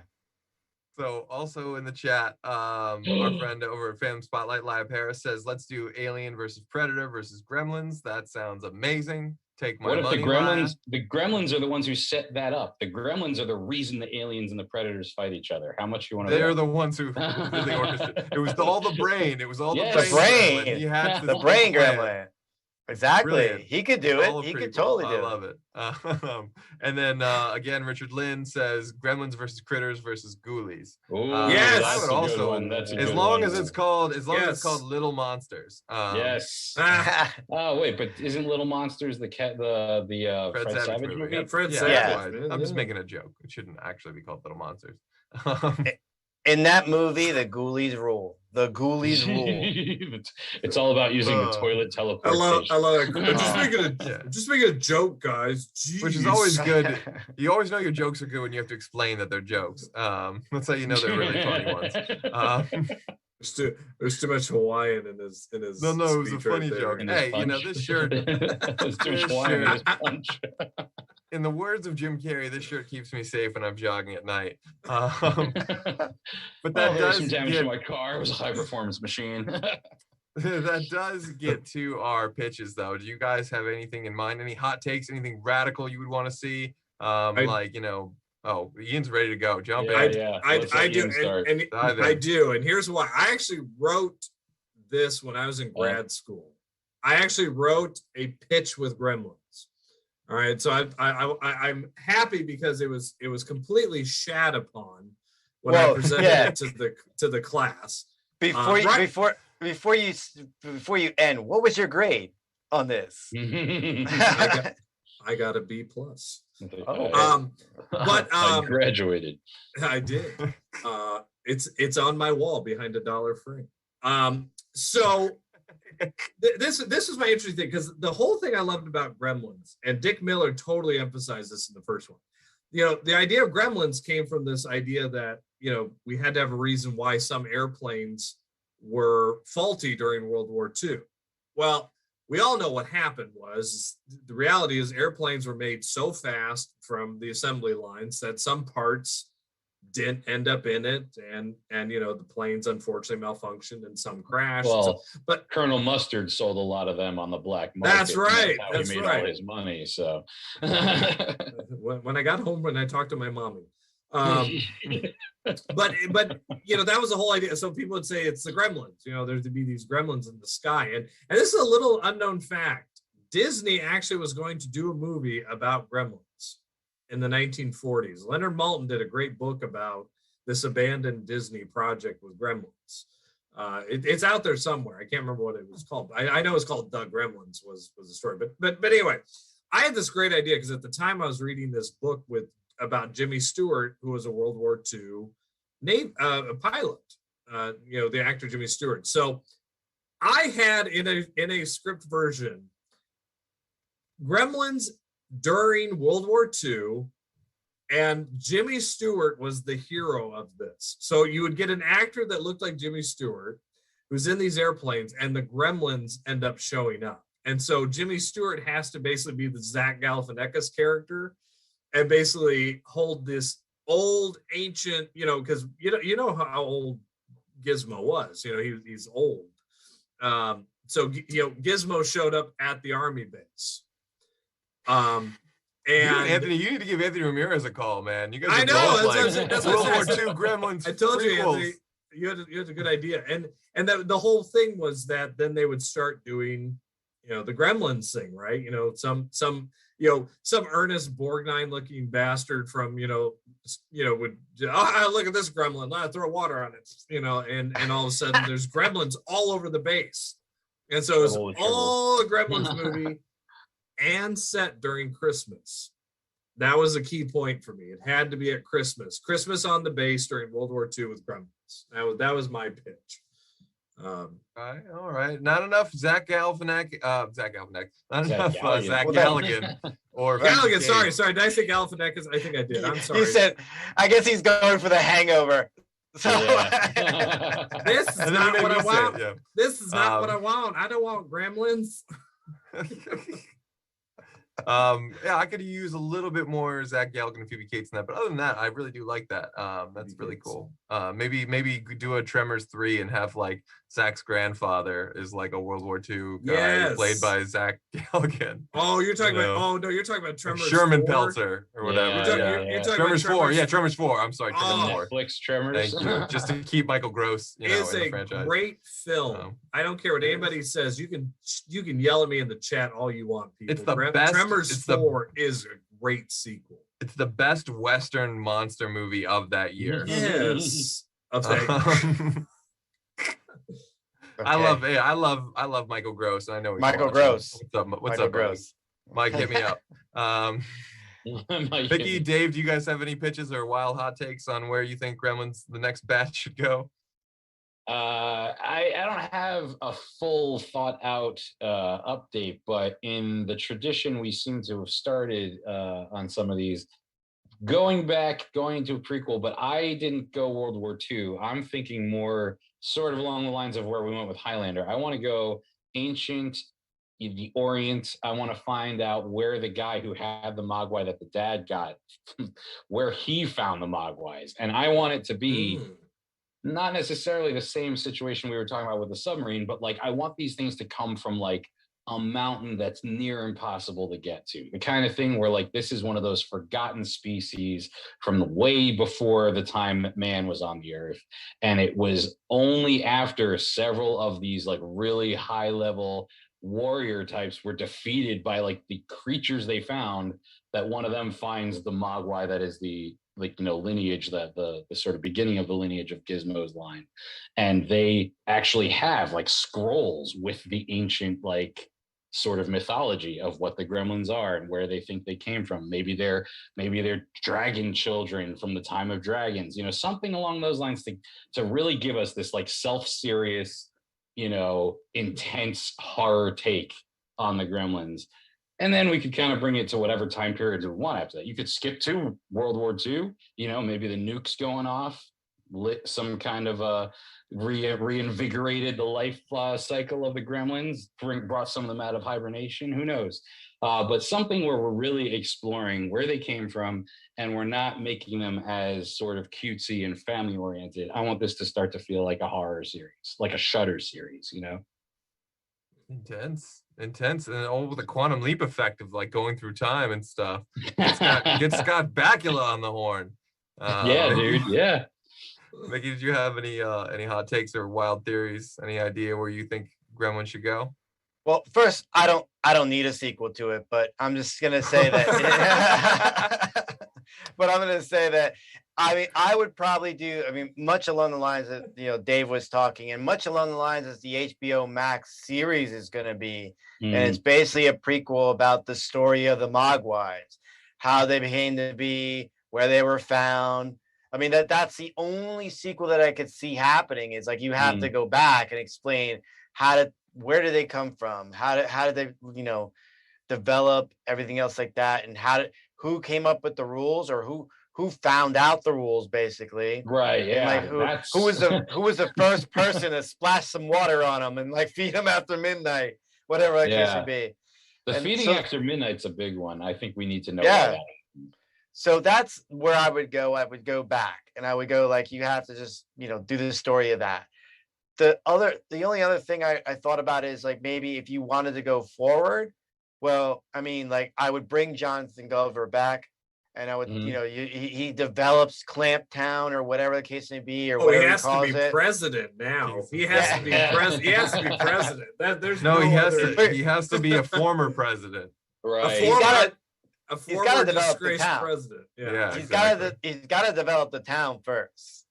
So also in the chat, our friend over at Fandom Spotlite Live Harris says, let's do Alien versus Predator versus Gremlins. That sounds amazing. Take my money. What if the Gremlins are the ones who set that up? The Gremlins are the reason the aliens and the Predators fight each other. How much you want to They're the ones who did the orchestra. It was all the brain. It was all the brain. brain. He had the brain gremlin. Exactly. Brilliant. He could do it. He could totally do it. I love it. And then again, Richard Lynn says Gremlins versus Critters versus Ghoulies. Yes, I would also, as long as it's called Little Monsters. Yes. Oh wait, but isn't Little Monsters the Fred Savage movie? Yeah, Fred Savage. Yeah. I'm just making a joke. It shouldn't actually be called Little Monsters. In that movie, the Ghoulies rule. The Ghoulies rule. It's all about using the toilet teleportation. I love it. I'm just making a joke, guys. Jeez. Which is always good. You always know your jokes are good when you have to explain that they're jokes. That's how you know they're really funny ones. There's too much Hawaiian in his. No, it was a funny joke. Hey, this shirt. There's too much Hawaiian in his punch. In the words of Jim Carrey, this shirt keeps me safe when I'm jogging at night. But that does some damage to my car. It was a high performance machine. That does get to our pitches, though. Do you guys have anything in mind? Any hot takes? Anything radical you would want to see? Oh, Ian's ready to go. Jump in. I do, and I do. And here's why. I actually wrote this when I was in grad school. I actually wrote a pitch with Gremlins. All right, so I'm happy because it was completely shat upon when I presented it to the class. Before you end, what was your grade on this? I got a B+. Oh. I graduated. I did. It's on my wall behind a $1 frame. So this is my interesting thing, because the whole thing I loved about Gremlins, and Dick Miller totally emphasized this in the first one. The idea of Gremlins came from this idea that we had to have a reason why some airplanes were faulty during World War II. Well, we all know what happened was the reality is airplanes were made so fast from the assembly lines that some parts didn't end up in it, and the planes unfortunately malfunctioned and some crashed. Well, but Colonel Mustard sold a lot of them on the black market. That's right. That's how he made all his money. So when I got home, when I talked to my mommy. But that was the whole idea. So people would say it's the Gremlins. There's to be these Gremlins in the sky, and this is a little unknown fact. Disney actually was going to do a movie about Gremlins in the 1940s. Leonard Maltin did a great book about this abandoned Disney project with Gremlins. It's out there somewhere. I can't remember what it was called. I know it's called The Gremlins was the story. But anyway, I had this great idea because at the time I was reading this book about Jimmy Stewart, who was a World War II pilot, the actor Jimmy Stewart. So I had in a script version, Gremlins during World War II, and Jimmy Stewart was the hero of this. So you would get an actor that looked like Jimmy Stewart, who's in these airplanes, and the Gremlins end up showing up. And so Jimmy Stewart has to basically be the Zach Galifianakis character and basically hold this old ancient, because you know how old Gizmo was. He's old. So Gizmo showed up at the army base. And Anthony, you need to give Anthony Ramirez a call, man. You guys I are know both that's World War what II Gremlins. I told you, prequels. Anthony, you had a good idea. And that the whole thing was that then they would start doing, the Gremlins thing, right? Some Ernest Borgnine looking bastard from, would, look at this gremlin, throw water on it, and all of a sudden there's gremlins all over the base. And so it's all a Gremlins movie and set during Christmas. That was a key point for me. It had to be at Christmas on the base during World War II with Gremlins. That was my pitch. All right. Not enough Zach Galifianakis. Not enough Zach Galligan. Or Galligan. Sorry. Did I say Galifianakis? I think I did. I'm sorry. You said, I guess he's going for the Hangover. So this is not what I want. Yeah. This is not what I want. I don't want Gremlins. I could use a little bit more Zach Galligan and Phoebe Cates in that, but other than that, I really do like that. That's really cool. Maybe do a Tremors 3 and have like Zach's grandfather is like a World War II guy played by Zach Galligan. Oh, you're talking you're talking about Tremors Sherman 4? Peltzer or whatever. You're talking Tremors about 4. Yeah, Tremors 4. I'm sorry, Tremors 4. Netflix Tremors. Thank you. Just to keep Michael Gross, in the franchise. Great film. I don't care what anybody says. You can yell at me in the chat all you want, people. It's the best. Tremors 4 is a great sequel. It's the best Western monster movie of that year. Yes. Of that Okay. I love Michael Gross. I know Michael Gross. What's up, Gross? Mike, hit me up. Vicky, Dave, do you guys have any pitches or wild hot takes on where you think Gremlins the next batch should go? I don't have a full thought out update, but in the tradition we seem to have started on some of these, going into a prequel, but I didn't go World War II. I'm thinking more sort of along the lines of where we went with Highlander. I want to go ancient, the Orient. I want to find out where the guy who had the Mogwai that the dad got, where he found the Mogwais. And I want it to be not necessarily the same situation we were talking about with the submarine, but like I want these things to come from like a mountain that's near impossible to get to. The kind of thing where like this is one of those forgotten species from way before the time man was on the earth. And it was only after several of these like really high level warrior types were defeated by like the creatures they found that one of them finds the Mogwai that is the lineage, that the sort of beginning of the lineage of Gizmo's line. And they actually have like scrolls with the ancient like sort of mythology of what the Gremlins are and where they think they came from. Maybe they're dragon children from the time of dragons, something along those lines to really give us this like self-serious, intense horror take on the Gremlins. And then we could kind of bring it to whatever time periods we want after that. You could skip to World War II, maybe the nukes going off, lit some kind of reinvigorated the life cycle of the Gremlins, brought some of them out of hibernation, who knows? But something where we're really exploring where they came from and we're not making them as sort of cutesy and family oriented. I want this to start to feel like a horror series, like a Shudder series, Intense, and all with the quantum leap effect of like going through time and stuff. Get Scott Bakula on the horn. Yeah, dude. Yeah. Mickey, did you have any hot takes or wild theories? Any idea where you think Gremlin should go? Well, first, I don't need a sequel to it, but I'm just gonna say that. But I'm gonna say that. I would probably do. Much along the lines that Dave was talking, and much along the lines as the HBO Max series is gonna be, and it's basically a prequel about the story of the Mogwais, how they came to be, where they were found. That's the only sequel that I could see happening. Is like you have to go back and explain where did they come from, how did they develop, everything else like that, and who came up with the rules, or who found out the rules, basically. Right. Yeah. Like who was the first person to splash some water on them and like feed them after midnight. whatever the case Yeah. may be. The And feeding so- after midnight's a big one. I think we need to know. Yeah. About So that's where I would go. I would go back and I would go like, you have to just, do the story of that. The only other thing I thought about is like, maybe if you wanted to go forward, well, I mean, like I would bring Jonathan Glover back and I would, Mhm. he develops Clamp Town or whatever the case may be, or Oh, he whatever he has to calls be it. president now. Kingston. He has Yeah. to be president. He has to be president. There's No, he has other- to. He has to be a former president. Right. A former, gotta- a he's gotta former develop the disgraced town. president. Yeah. He's exactly. got to develop the town first,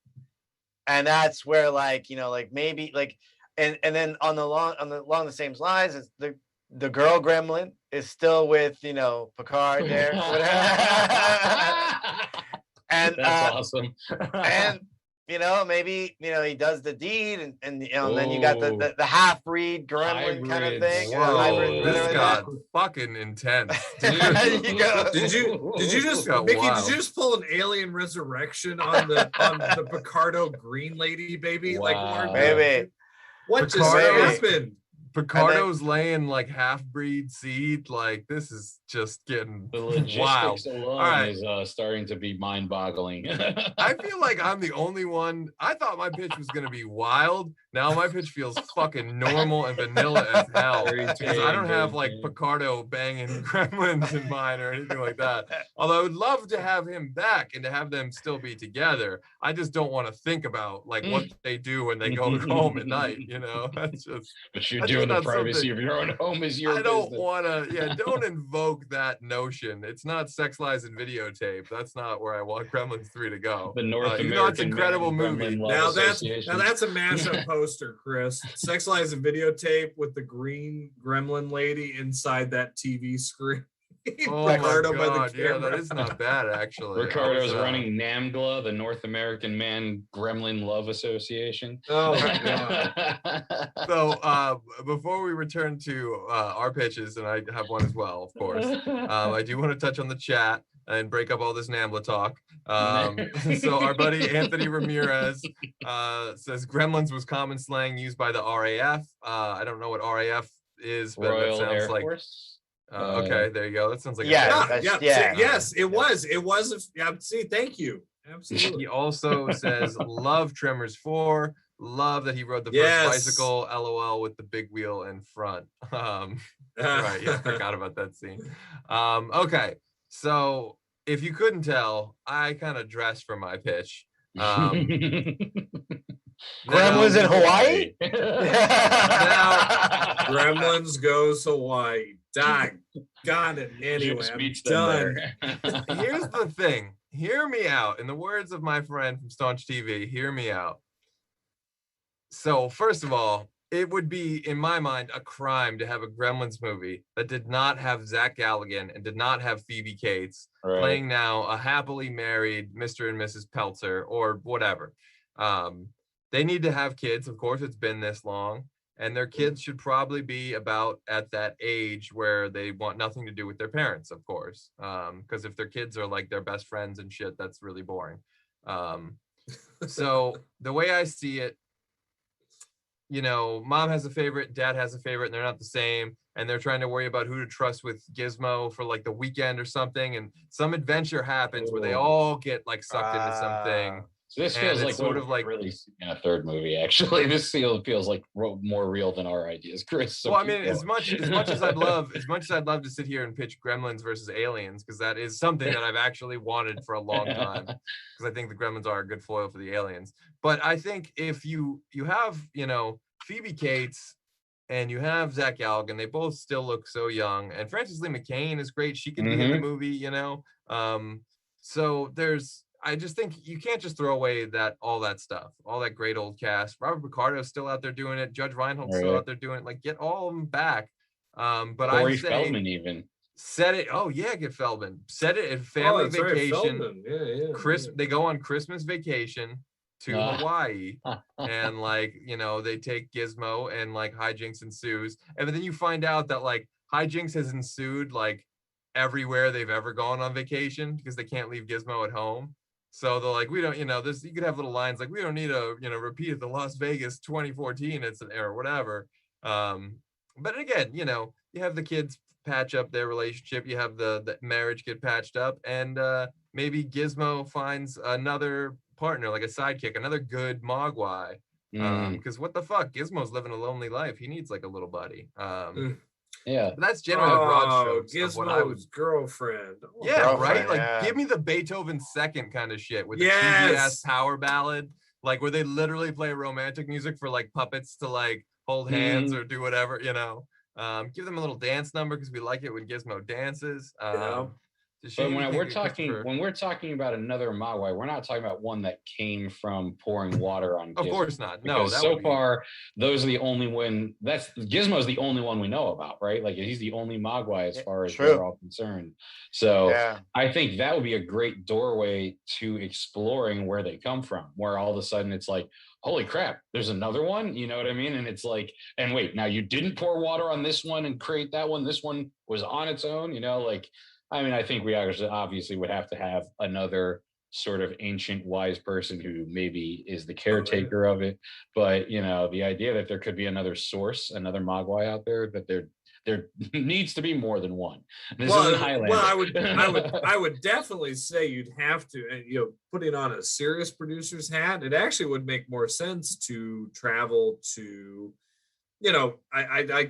and that's where like like maybe like and then along the same lines is the girl gremlin is still with Picard there, and That's awesome. and maybe he does the deed and then you got Ooh. the half-breed gremlin kind of Hybrids. thing, Whoa, hybrid, this whatever got that. fucking intense. There you go. Did you just Got Mickey? wild. Did you just pull an alien resurrection on the Picardo Green Lady, baby? Like Wow. Maybe. what just Picardo- happened? Picardo's laying like half-breed seed. Like this is just getting The logistics wild. alone All right. is starting to be mind-boggling. I feel like I'm the only one. I thought my pitch was gonna be wild. Now my pitch feels fucking normal and vanilla as hell. Very Because I don't tame, have very like tame. Picardo banging gremlins in mine or anything like that. Although I would love to have him back and to have them still be together. I just don't want to think about like what they do when they go home at night. That's just. But you That's do in the not privacy something- of your own home is your I don't business. want to. Yeah, don't invoke that notion. It's not Sex Lies and Videotape. That's not where I want Gremlins 3 to go. The North Even American though it's an incredible Man movie. Gremlin Love Now Association. that's a mashup poster, Chris. Sex Lies and Videotape with the green gremlin lady inside that TV screen. Oh my Ricardo by the god, yeah, that camera. is not bad actually. I Ricardo's was, running NAMGLA, the North American Man Gremlin Love Association. Oh my god. So before we return to our pitches, and I have one as well, of course. I do want to touch on the chat and break up all this NAMBLA talk. So our buddy Anthony Ramirez says Gremlins was common slang used by the RAF. I don't know what RAF is, but Royal that sounds Air like Force. okay. There you go. That sounds like Yeah, a Yeah, that's- yeah, yeah. see, yes, it was. It was. Yeah, see, thank you. Absolutely. He also says love Tremors 4. Love that he rode the Yes. first bicycle. LOL with the big wheel in front. Right. Yeah, I forgot about that scene. Okay. So if you couldn't tell, I kind of dressed for my pitch. Gremlins in Hawaii? Gremlins goes Hawaii. Dang. Got it. Anyway, Juice I'm meets them done. there. Here's the thing. Hear me out. In the words of my friend from Staunch TV, hear me out. So first of all, it would be, in my mind, a crime to have a Gremlins movie that did not have Zach Galligan and did not have Phoebe Cates Right. playing now a happily married Mr. and Mrs. Peltzer or whatever. They need to have kids. Of course, it's been this long. And their kids should probably be about at that age where they want nothing to do with their parents, of course. Because if their kids are like their best friends and shit, that's really boring. So the way I see it, mom has a favorite, dad has a favorite, and they're not the same. And they're trying to worry about who to trust with Gizmo for like the weekend or something. And some adventure happens where they Ooh. all get like sucked into something. So this And feels it's like sort what of like- we're really seeing in a third movie. Actually, this feels like more real than our ideas, Chris. So Well, I keep mean, as going. much as I'd love to sit here and pitch Gremlins versus Aliens, because that is something that I've actually wanted for a long time, because I think the Gremlins are a good foil for the Aliens. But I think if you have Phoebe Cates and you have Zach Galligan, they both still look so young, and Frances Lee McCain is great. She can be in the movie, So I just think you can't just throw away all that stuff, all that great old cast. Robert Picardo's still out there doing it. Judge Reinhold's still Right. out there doing it. Like, get all of them back. But Corey I say Feldman even. set it. Oh yeah, get Feldman. Set it at Oh, family that's right, vacation. Feldman. Yeah. They go on Christmas vacation to Ah. Hawaii, and they take Gizmo and like hijinks ensues, and then you find out that like hijinks has ensued like everywhere they've ever gone on vacation because they can't leave Gizmo at home. So they're like, we don't, this, you could have little lines like, we don't need a, repeat of the Las Vegas 2014 or whatever. But again, you know, you have the kids patch up their relationship, you have the marriage get patched up, and maybe Gizmo finds another partner, like a sidekick, another good Mogwai. Because what the fuck, Gizmo's living a lonely life. He needs like a little buddy. Yeah. But that's generally the broad strokes Gizmo's of what I would. girlfriend. Yeah, Girlfriend, right. Like, yeah. give me the Beethoven second kind of shit with the Yes. cheesy ass power ballad, like where they literally play romantic music for like puppets to like hold hands or do whatever, you know. Give them a little dance number because we like it when Gizmo dances. But when we're talking about another Mogwai, we're not talking about one that came from pouring water on Gizmo. Of course not. No, because so far those are the only one. That's Gizmo's the only one we know about, right? Like he's the only Mogwai as far as we're all concerned. So I think that would be a great doorway to exploring where they come from, where all of a sudden it's like, holy crap, there's another one, you know what I mean? And it's like, and wait, now you didn't pour water on this one and create that one. This one was on its own, you know, like, I mean, I think we obviously would have to have another sort of ancient wise person who maybe is the caretaker of it. But, you know, the idea that there could be another source, another Mogwai out there, that there needs to be more than one. This isn't Highlander. Well, I would definitely say you'd have to, and you know, putting on a serious producer's hat, it actually would make more sense to travel to, you know, I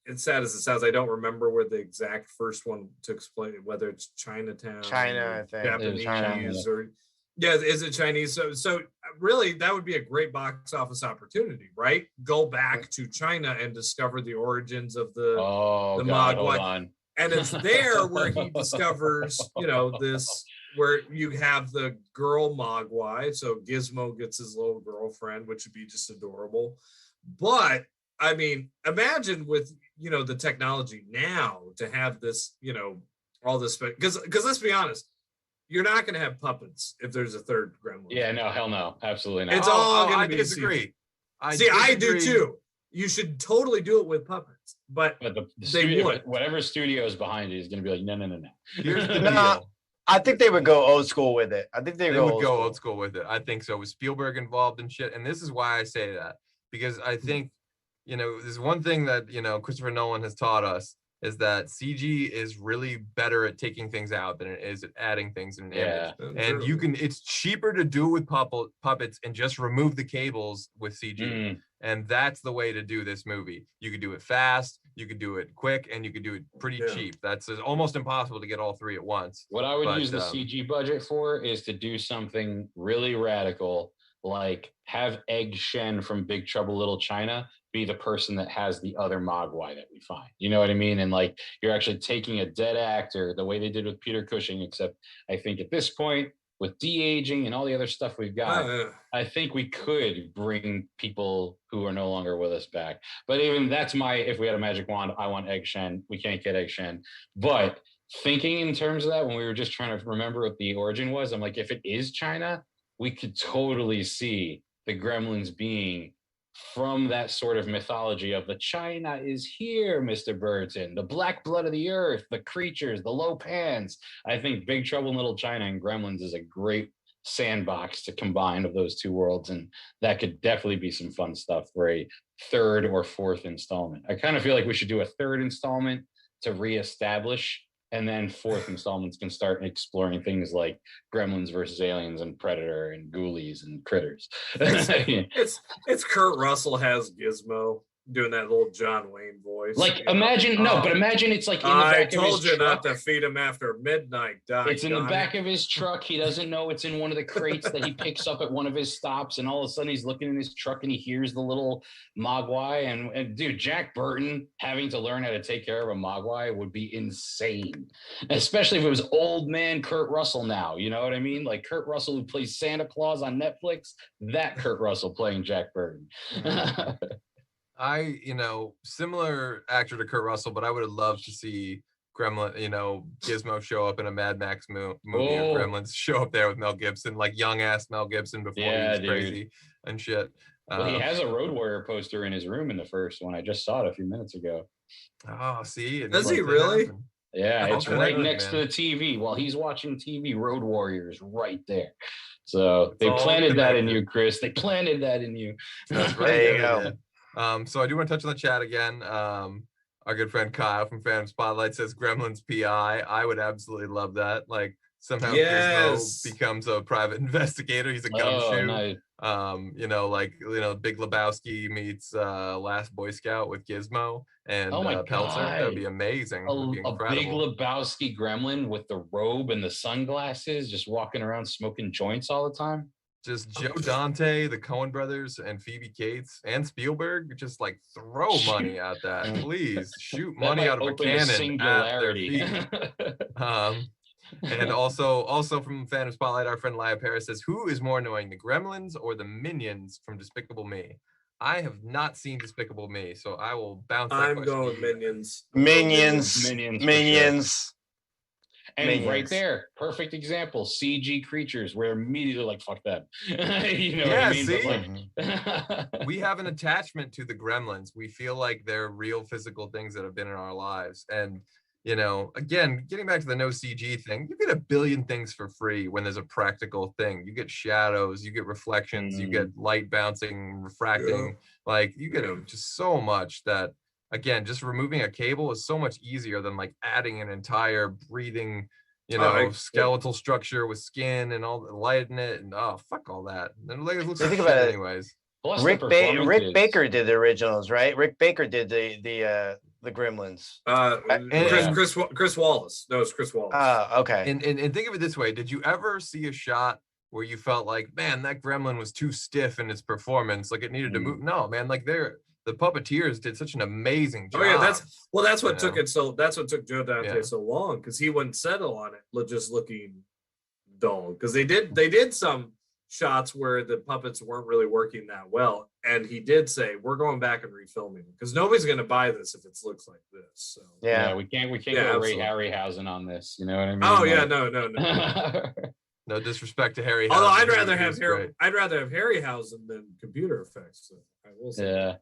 it's sad as it sounds, I don't remember where the exact first one took place, whether it's China, I think. Japanese, or is it Chinese? So really, that would be a great box office opportunity, right? Go back to China and discover the origins of the Mogwai, and it's there where he discovers, you know, this, where you have the girl Mogwai. So Gizmo gets his little girlfriend, which would be just adorable. But I mean, imagine with, you know, the technology now to have this, you know, all this, because let's be honest, you're not going to have puppets if there's a third Gremlin. Yeah, no, hell no, absolutely not. It's all going to be. Disagree. I do too. You should totally do it with puppets, but the they studio, would. whatever studio is behind it is going to be like, no. Here's the deal. I think they would go old school with it. I think they would go old school with it. I think so. With Spielberg involved and shit, and this is why I say that, because I think, you know, there's one thing that, you know, Christopher Nolan has taught us is that CG is really better at taking things out than it is at adding things in an image. And it's cheaper to do with puppets and just remove the cables with CG. And that's the way to do this movie. You could do it fast, you could do it quick, and you could do it pretty cheap. That's almost impossible to get all three at once. What I would use the CG budget for is to do something really radical, like have Egg Shen from Big Trouble Little China be the person that has the other Mogwai that we find. You know what I mean? And like, you're actually taking a dead actor the way they did with Peter Cushing, except I think at this point, with de-aging and all the other stuff we've got, I think we could bring people who are no longer with us back. But even that's if we had a magic wand, I want Egg Shen. We can't get Egg Shen. But thinking in terms of that, when we were just trying to remember what the origin was, I'm like, if it is China, we could totally see the Gremlins being from that sort of mythology of the China is here, Mr. Burton, the black blood of the earth, the creatures, the low pans. I think Big Trouble in Little China and Gremlins is a great sandbox to combine of those two worlds, and that could definitely be some fun stuff for a third or fourth installment. I kind of feel like we should do a third installment to reestablish, and then fourth installments can start exploring things like Gremlins versus Aliens and Predator and Ghoulies and Critters. It's Kurt Russell has Gizmo doing that little John Wayne voice. Like, imagine it's like in the back of his truck. I told you not to feed him after midnight. It's in the back of his truck. He doesn't know it's in one of the crates that he picks up at one of his stops, and all of a sudden he's looking in his truck and he hears the little Mogwai. And dude, Jack Burton having to learn how to take care of a Mogwai would be insane, especially if it was old man Kurt Russell now. You know what I mean? Like Kurt Russell, who plays Santa Claus on Netflix, that Kurt Russell playing Jack Burton. Similar actor to Kurt Russell, but I would have loved to see Gizmo show up in a Mad Max movie, or Gremlins show up there with Mel Gibson, like young ass Mel Gibson before he was crazy and shit. Well, he has a Road Warrior poster in his room in the first one. I just saw it a few minutes ago. Oh, see? Does he really? Yeah, it's right next to the TV. While he's watching TV, Road Warriors right there. So they planted that in you, Chris. They planted that in you. That's right. There you go. So I do want to touch on the chat again. Our good friend Kyle from Fandom Spotlight says Gremlins PI. I would absolutely love that. Like somehow Yes. Gizmo becomes a private investigator. He's a Oh, gumshoe. nice. Big Lebowski meets Last Boy Scout with Gizmo and Oh my Peltzer. That would be God. amazing. It would be A big incredible. Lebowski gremlin with the robe and the sunglasses, just walking around smoking joints all the time. Just Joe Dante, the Coen brothers, and Phoebe Cates and Spielberg. Just like throw money at that, please. Shoot That money might out of a open cannon singularity. at their feet. And also from Phantom Spotlight, our friend Laya Paris says, "Who is more annoying, the Gremlins or the Minions from Despicable Me?" I have not seen Despicable Me, so I will bounce that I'm question going to you. Minions. Minions for Minions. And right Minions. there, perfect example. CG creatures where immediately like fuck them. You know Yeah, what I mean? see? But like, We have an attachment to the Gremlins. We feel like they're real physical things that have been in our lives. And, again, getting back to the no CG thing, you get a billion things for free when there's a practical thing. You get shadows, you get reflections, you get light bouncing, refracting. Like you get just so much that, again, just removing a cable is so much easier than like adding an entire breathing, skeletal structure with skin and all the light in it. And fuck all that. And like, it looks like Think shit about it. anyways. plus Rick the performances. Baker did the originals, right? Rick Baker did the Gremlins. Chris Wallace. No, it's Chris Wallace. Okay. And think of it this way: did you ever see a shot where you felt like, man, that gremlin was too stiff in its performance, like it needed to move? No, man, like the puppeteers did such an amazing job. Oh yeah, that's what took Joe Dante so long, because he wouldn't settle on it just looking dull. Because they did some shots where the puppets weren't really working that well, and he did say, we're going back and refilming it because nobody's going to buy this if it looks like this. So Yeah, we can't go Ray Harryhausen on this, you know what I mean? Oh yeah, no. No disrespect to Harry. Although I'd rather have Harryhausen than computer effects. So I will say. Yeah.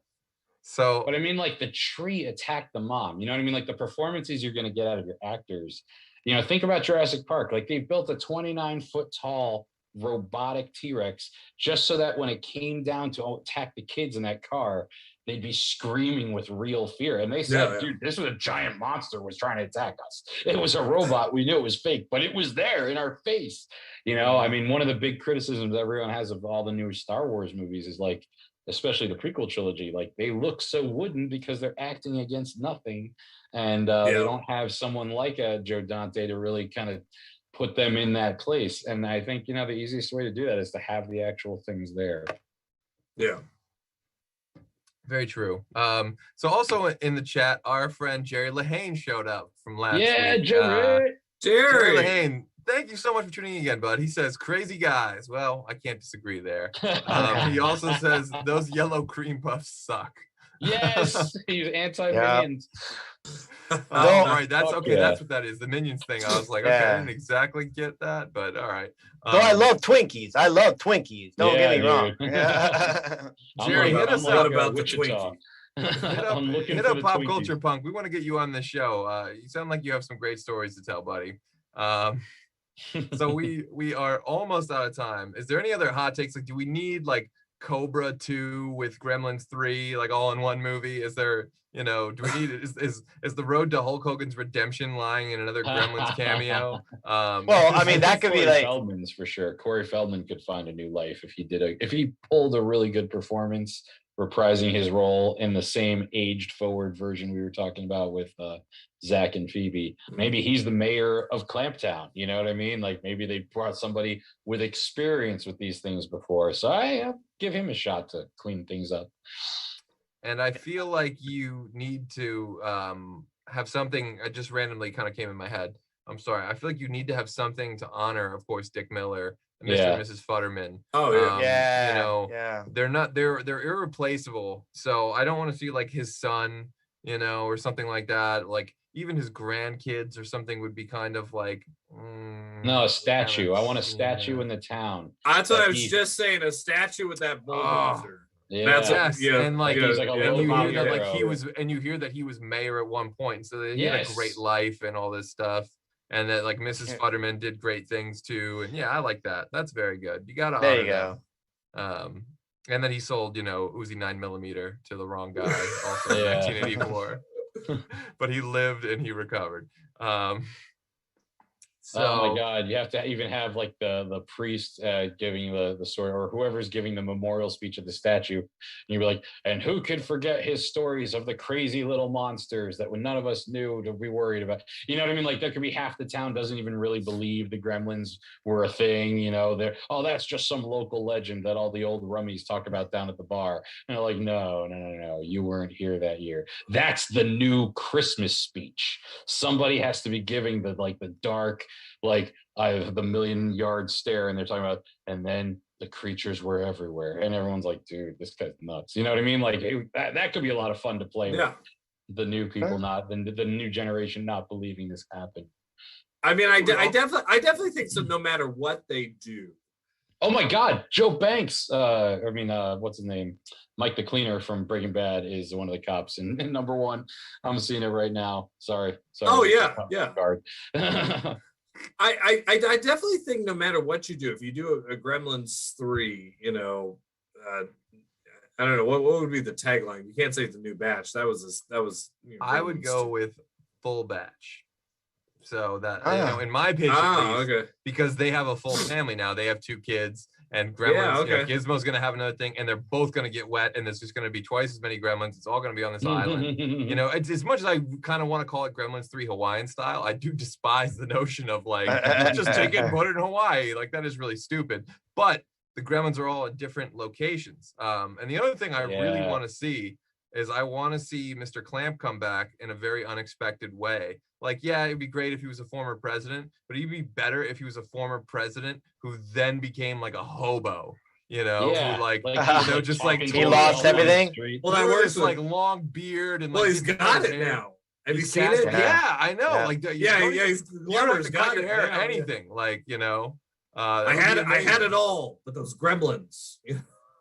So, but I mean, like the tree attacked the mom. You know what I mean? Like the performances you're going to get out of your actors. Think about Jurassic Park. Like they built a 29-foot tall robotic T-Rex just so that when it came down to attack the kids in that car, they'd be screaming with real fear. And they said, dude, this was a giant monster was trying to attack us. It was a robot. We knew it was fake, but it was there in our face. I mean, one of the big criticisms everyone has of all the new Star Wars movies is like, especially the prequel trilogy, like they look so wooden because they're acting against nothing. And they don't have someone like a Joe Dante to really kind of put them in that place. And I think, the easiest way to do that is to have the actual things there. Yeah. Very true. So also in the chat, our friend Jerry Lehane showed up from last week. Jerry Lehane, thank you so much for tuning in again, bud. He says, crazy guys. Well, I can't disagree there. He also says, those yellow cream puffs suck. Yes, he's anti-minions. Right, that's okay. That's what that is, the Minions thing. I was like, okay, I didn't exactly get that, but all right. I love Twinkies. Don't get me wrong. Jerry, hit us up about the Twinkie. Hit up Pop Culture Punk. We want to get you on the show. You sound like you have some great stories to tell, buddy. So we are almost out of time. Is there any other hot takes? Like, do we need like Cobra 2 with Gremlins 3, like all in one movie? Is there, do we need is the road to Hulk Hogan's redemption lying in another Gremlins cameo? Well, I mean, that could be like Feldman's for sure. Corey Feldman could find a new life if he pulled a really good performance, reprising his role in the same aged forward version we were talking about with Zach and Phoebe. Maybe he's the mayor of Clamptown. You know what I mean? Like maybe they brought somebody with experience with these things before. So I give him a shot to clean things up. And I feel like you need to have something. I just randomly kind of came in my head. I'm sorry. I feel like you need to have something to honor, of course, Dick Miller, and Mr. and Mrs. Futterman. Oh yeah. They're irreplaceable. So I don't want to see like his son, or something like that. Like even his grandkids or something would be kind of like. No, a statue. I want a statue in the town. That's what I was just saying. A statue with that bulldozer. And like, he's like and you hear that like you hear that he was mayor at one point, so that he had a great life and all this stuff, and that like Mrs. Futterman did great things too, and I like that. That's very good. You gotta. There you go. And then he sold, Uzi 9mm to the wrong guy, also in 1984. But he lived and he recovered. Oh my God! You have to even have like the priest giving the story, or whoever's giving the memorial speech at the statue, and you're like, and who could forget his stories of the crazy little monsters that when none of us knew to be worried about? You know what I mean? Like there could be half the town doesn't even really believe the Gremlins were a thing. They're that's just some local legend that all the old rummies talk about down at the bar. And they're like, no, you weren't here that year. That's the new Christmas speech. Somebody has to be giving the dark. Like I have the million-yard stare, and they're talking about, and then the creatures were everywhere, and everyone's like, "Dude, this guy's nuts." You know what I mean? Like that could be a lot of fun to play with. The new people the new generation not believing this happened. I mean, I definitely think so. No matter what they do. Oh my God, Joe Banks. What's his name? Mike the Cleaner from Breaking Bad is one of the cops in number one. I'm seeing it right now. Sorry. Oh yeah. I definitely think no matter what you do, if you do a Gremlins 3, I don't know what would be the tagline. You can't say the new batch. That was. I would go with full batch. So that in my opinion, because they have a full family now. They have 2 kids, and Gremlins. Gizmo's gonna have another thing, and they're both gonna get wet, and there's just gonna be twice as many Gremlins. It's all gonna be on this island. It's as much as I kind of want to call it Gremlins 3 Hawaiian style. I do despise the notion of just take it and put it in Hawaii. Like that is really stupid. But the Gremlins are all at different locations. And the other thing I really want to see is I want to see Mr. Clamp come back in a very unexpected way. It'd be great if he was a former president, but it'd be better if he was a former president who then became like a hobo, he lost everything. Well, that works like long beard and he's got it now. Have you seen it? Yeah, I know. He's got your hair, anything. I had it all, but those Gremlins.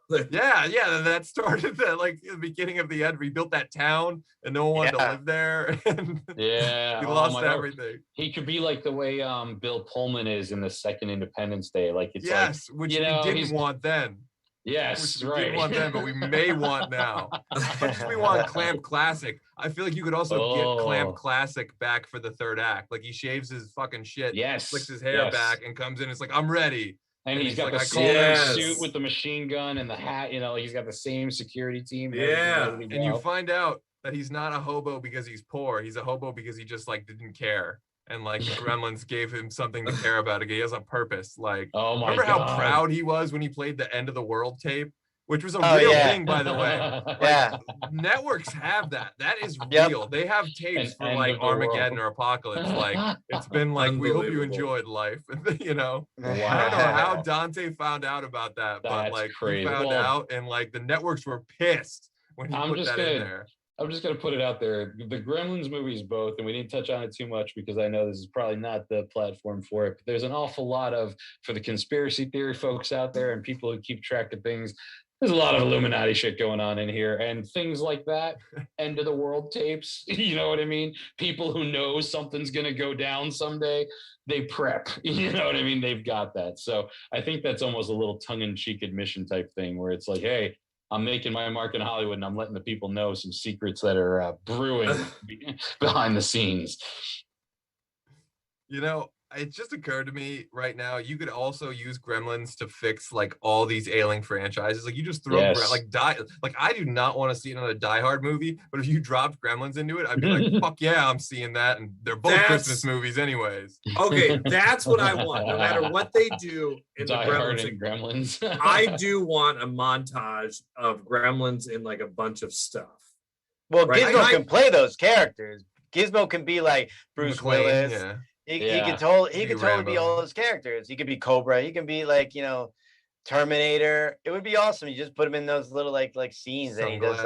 That started the beginning of the end. We built that town and no one wanted to live there. And he lost everything. He could be like the way Bill Pullman is in the second Independence Day. Which we didn't want then. Yes, we didn't want then, but we may want now. We want Clamp Classic. I feel like you could also get Clamp Classic back for the third act. He shaves his fucking shit, flicks his hair back, and comes in. It's like, I'm ready. And he's got the same suit with the machine gun and the hat. He's got the same security team. And you find out that he's not a hobo because he's poor. He's a hobo because he just didn't care. And the Gremlins gave him something to care about. Again, he has a purpose. Remember how proud he was when he played the End of the World tape, which was a real thing, by the way. Networks have that. That is real. They have tapes for Armageddon or Apocalypse. It's been we hope you enjoyed life. I don't know how Dante found out about that, but he found out, and the networks were pissed when he put that in there. I'm just going to put it out there. The Gremlins movies both, and we didn't touch on it too much because I know this is probably not the platform for it, but there's an awful lot for the conspiracy theory folks out there and people who keep track of things, there's a lot of Illuminati shit going on in here and things like that. End of the world tapes, you know what I mean? People who know something's going to go down someday, they prep, you know what I mean? They've got that. So I think that's almost a little tongue-in-cheek admission type thing where it's like, hey, I'm making my mark in Hollywood and I'm letting the people know some secrets that are brewing behind the scenes. It just occurred to me right now, you could also use Gremlins to fix all these ailing franchises. You just throw I do not want to see another Die Hard movie, but if you dropped Gremlins into it, I'd be like, fuck yeah, I'm seeing that. And they're both Christmas movies anyways. Okay, that's what I want. No matter what they do in Die the Hard and Gremlins. I do want a montage of Gremlins in a bunch of stuff. Well, Gizmo can play those characters. Gizmo can be like Bruce McClane, Willis. Yeah. He could totally be all those characters. He could be Cobra. He can be Terminator. It would be awesome. You just put him in those little scenes and he does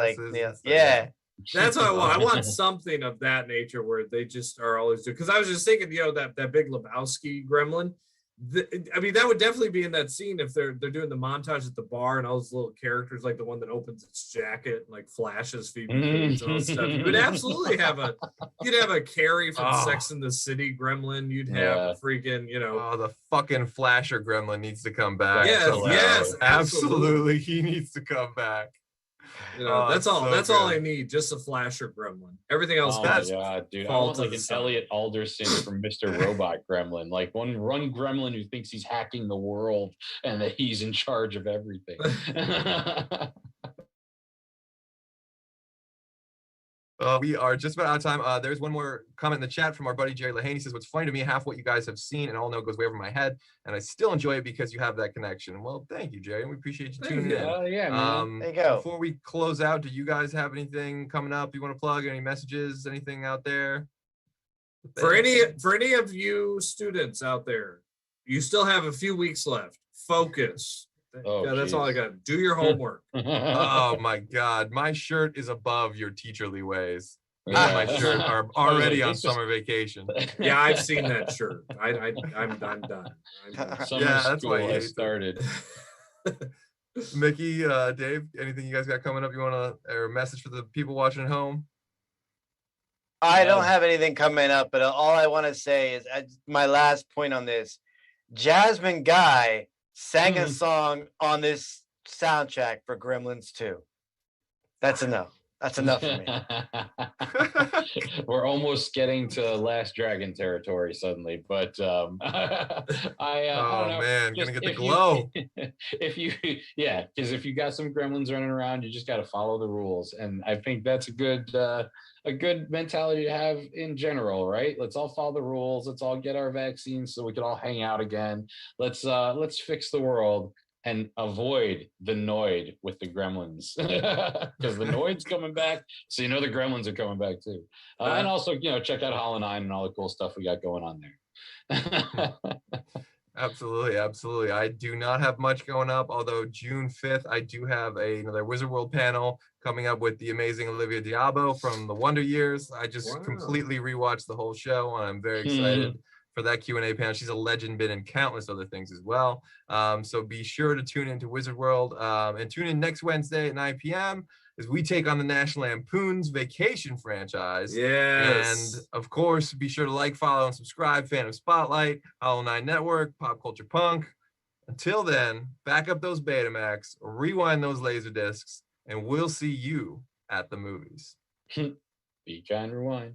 That's what I want. I want something of that nature where they just are always doing. Because I was just thinking, that Big Lebowski Gremlin, I mean, that would definitely be in that scene if they're doing the montage at the bar and all those little characters, like the one that opens its jacket and like flashes Phoebe Cates and all that stuff. You would absolutely have you'd have a Carrie from Sex and the City gremlin. You'd have a freaking, Oh, the fucking Flasher gremlin needs to come back. Yes, absolutely. He needs to come back. That's all. That's all I need. Just a Flasher gremlin. Everything else. Dude. I want like an Elliot Alderson from Mr. Robot Gremlin, like one gremlin who thinks he's hacking the world and that he's in charge of everything. We are just about out of time. There's one more comment in the chat from our buddy Jerry Lahaney. He says, what's funny to me, half what you guys have seen and all know goes way over my head, and I still enjoy it because you have that connection. Well, thank you, Jerry, and we appreciate you tuning in. Yeah, man. There you go. Before we close out, do you guys have anything coming up you want to plug? Any messages? Anything out there? For any of you students out there, you still have a few weeks left. Focus. That's all I got. Do your homework. Oh my God, my shirt is above your teacherly ways. My shirt are already on summer vacation. Yeah, I've seen that shirt. I'm done. That's why I started. Mickey, Dave, anything you guys got coming up you want to, or a message for the people watching at home? I don't have anything coming up, but all I want to say is my last point on this. Jasmine Guy sang a song on this soundtrack for Gremlins 2. That's enough. That's enough for me. We're almost getting to Last Dragon territory suddenly, but I don't know. Man, gonna get the glow. Because if you got some gremlins running around, you just got to follow the rules, and I think that's a good mentality to have in general, right? Let's all follow the rules. Let's all get our vaccines so we can all hang out again. Let's fix the world and avoid the Noid with the gremlins, because the Noid's coming back. So the gremlins are coming back too. And also, check out Hollow 9 and all the cool stuff we got going on there. Absolutely. I do not have much going up, although June 5th, I do have another Wizard World panel coming up with the amazing Olivia Diabo from the Wonder Years. I just completely rewatched the whole show, and I'm very excited for that Q&A panel. She's a legend, been in countless other things as well. So be sure to tune into Wizard World, and tune in next Wednesday at 9 p.m. as we take on the National Lampoon's Vacation franchise. Yes. And of course, be sure to like, follow, and subscribe Fandom Spotlight, Hollow 9 Network, Pop Culture Punk. Until then, back up those Betamax, rewind those laser discs, and we'll see you at the movies. Be kind, rewind.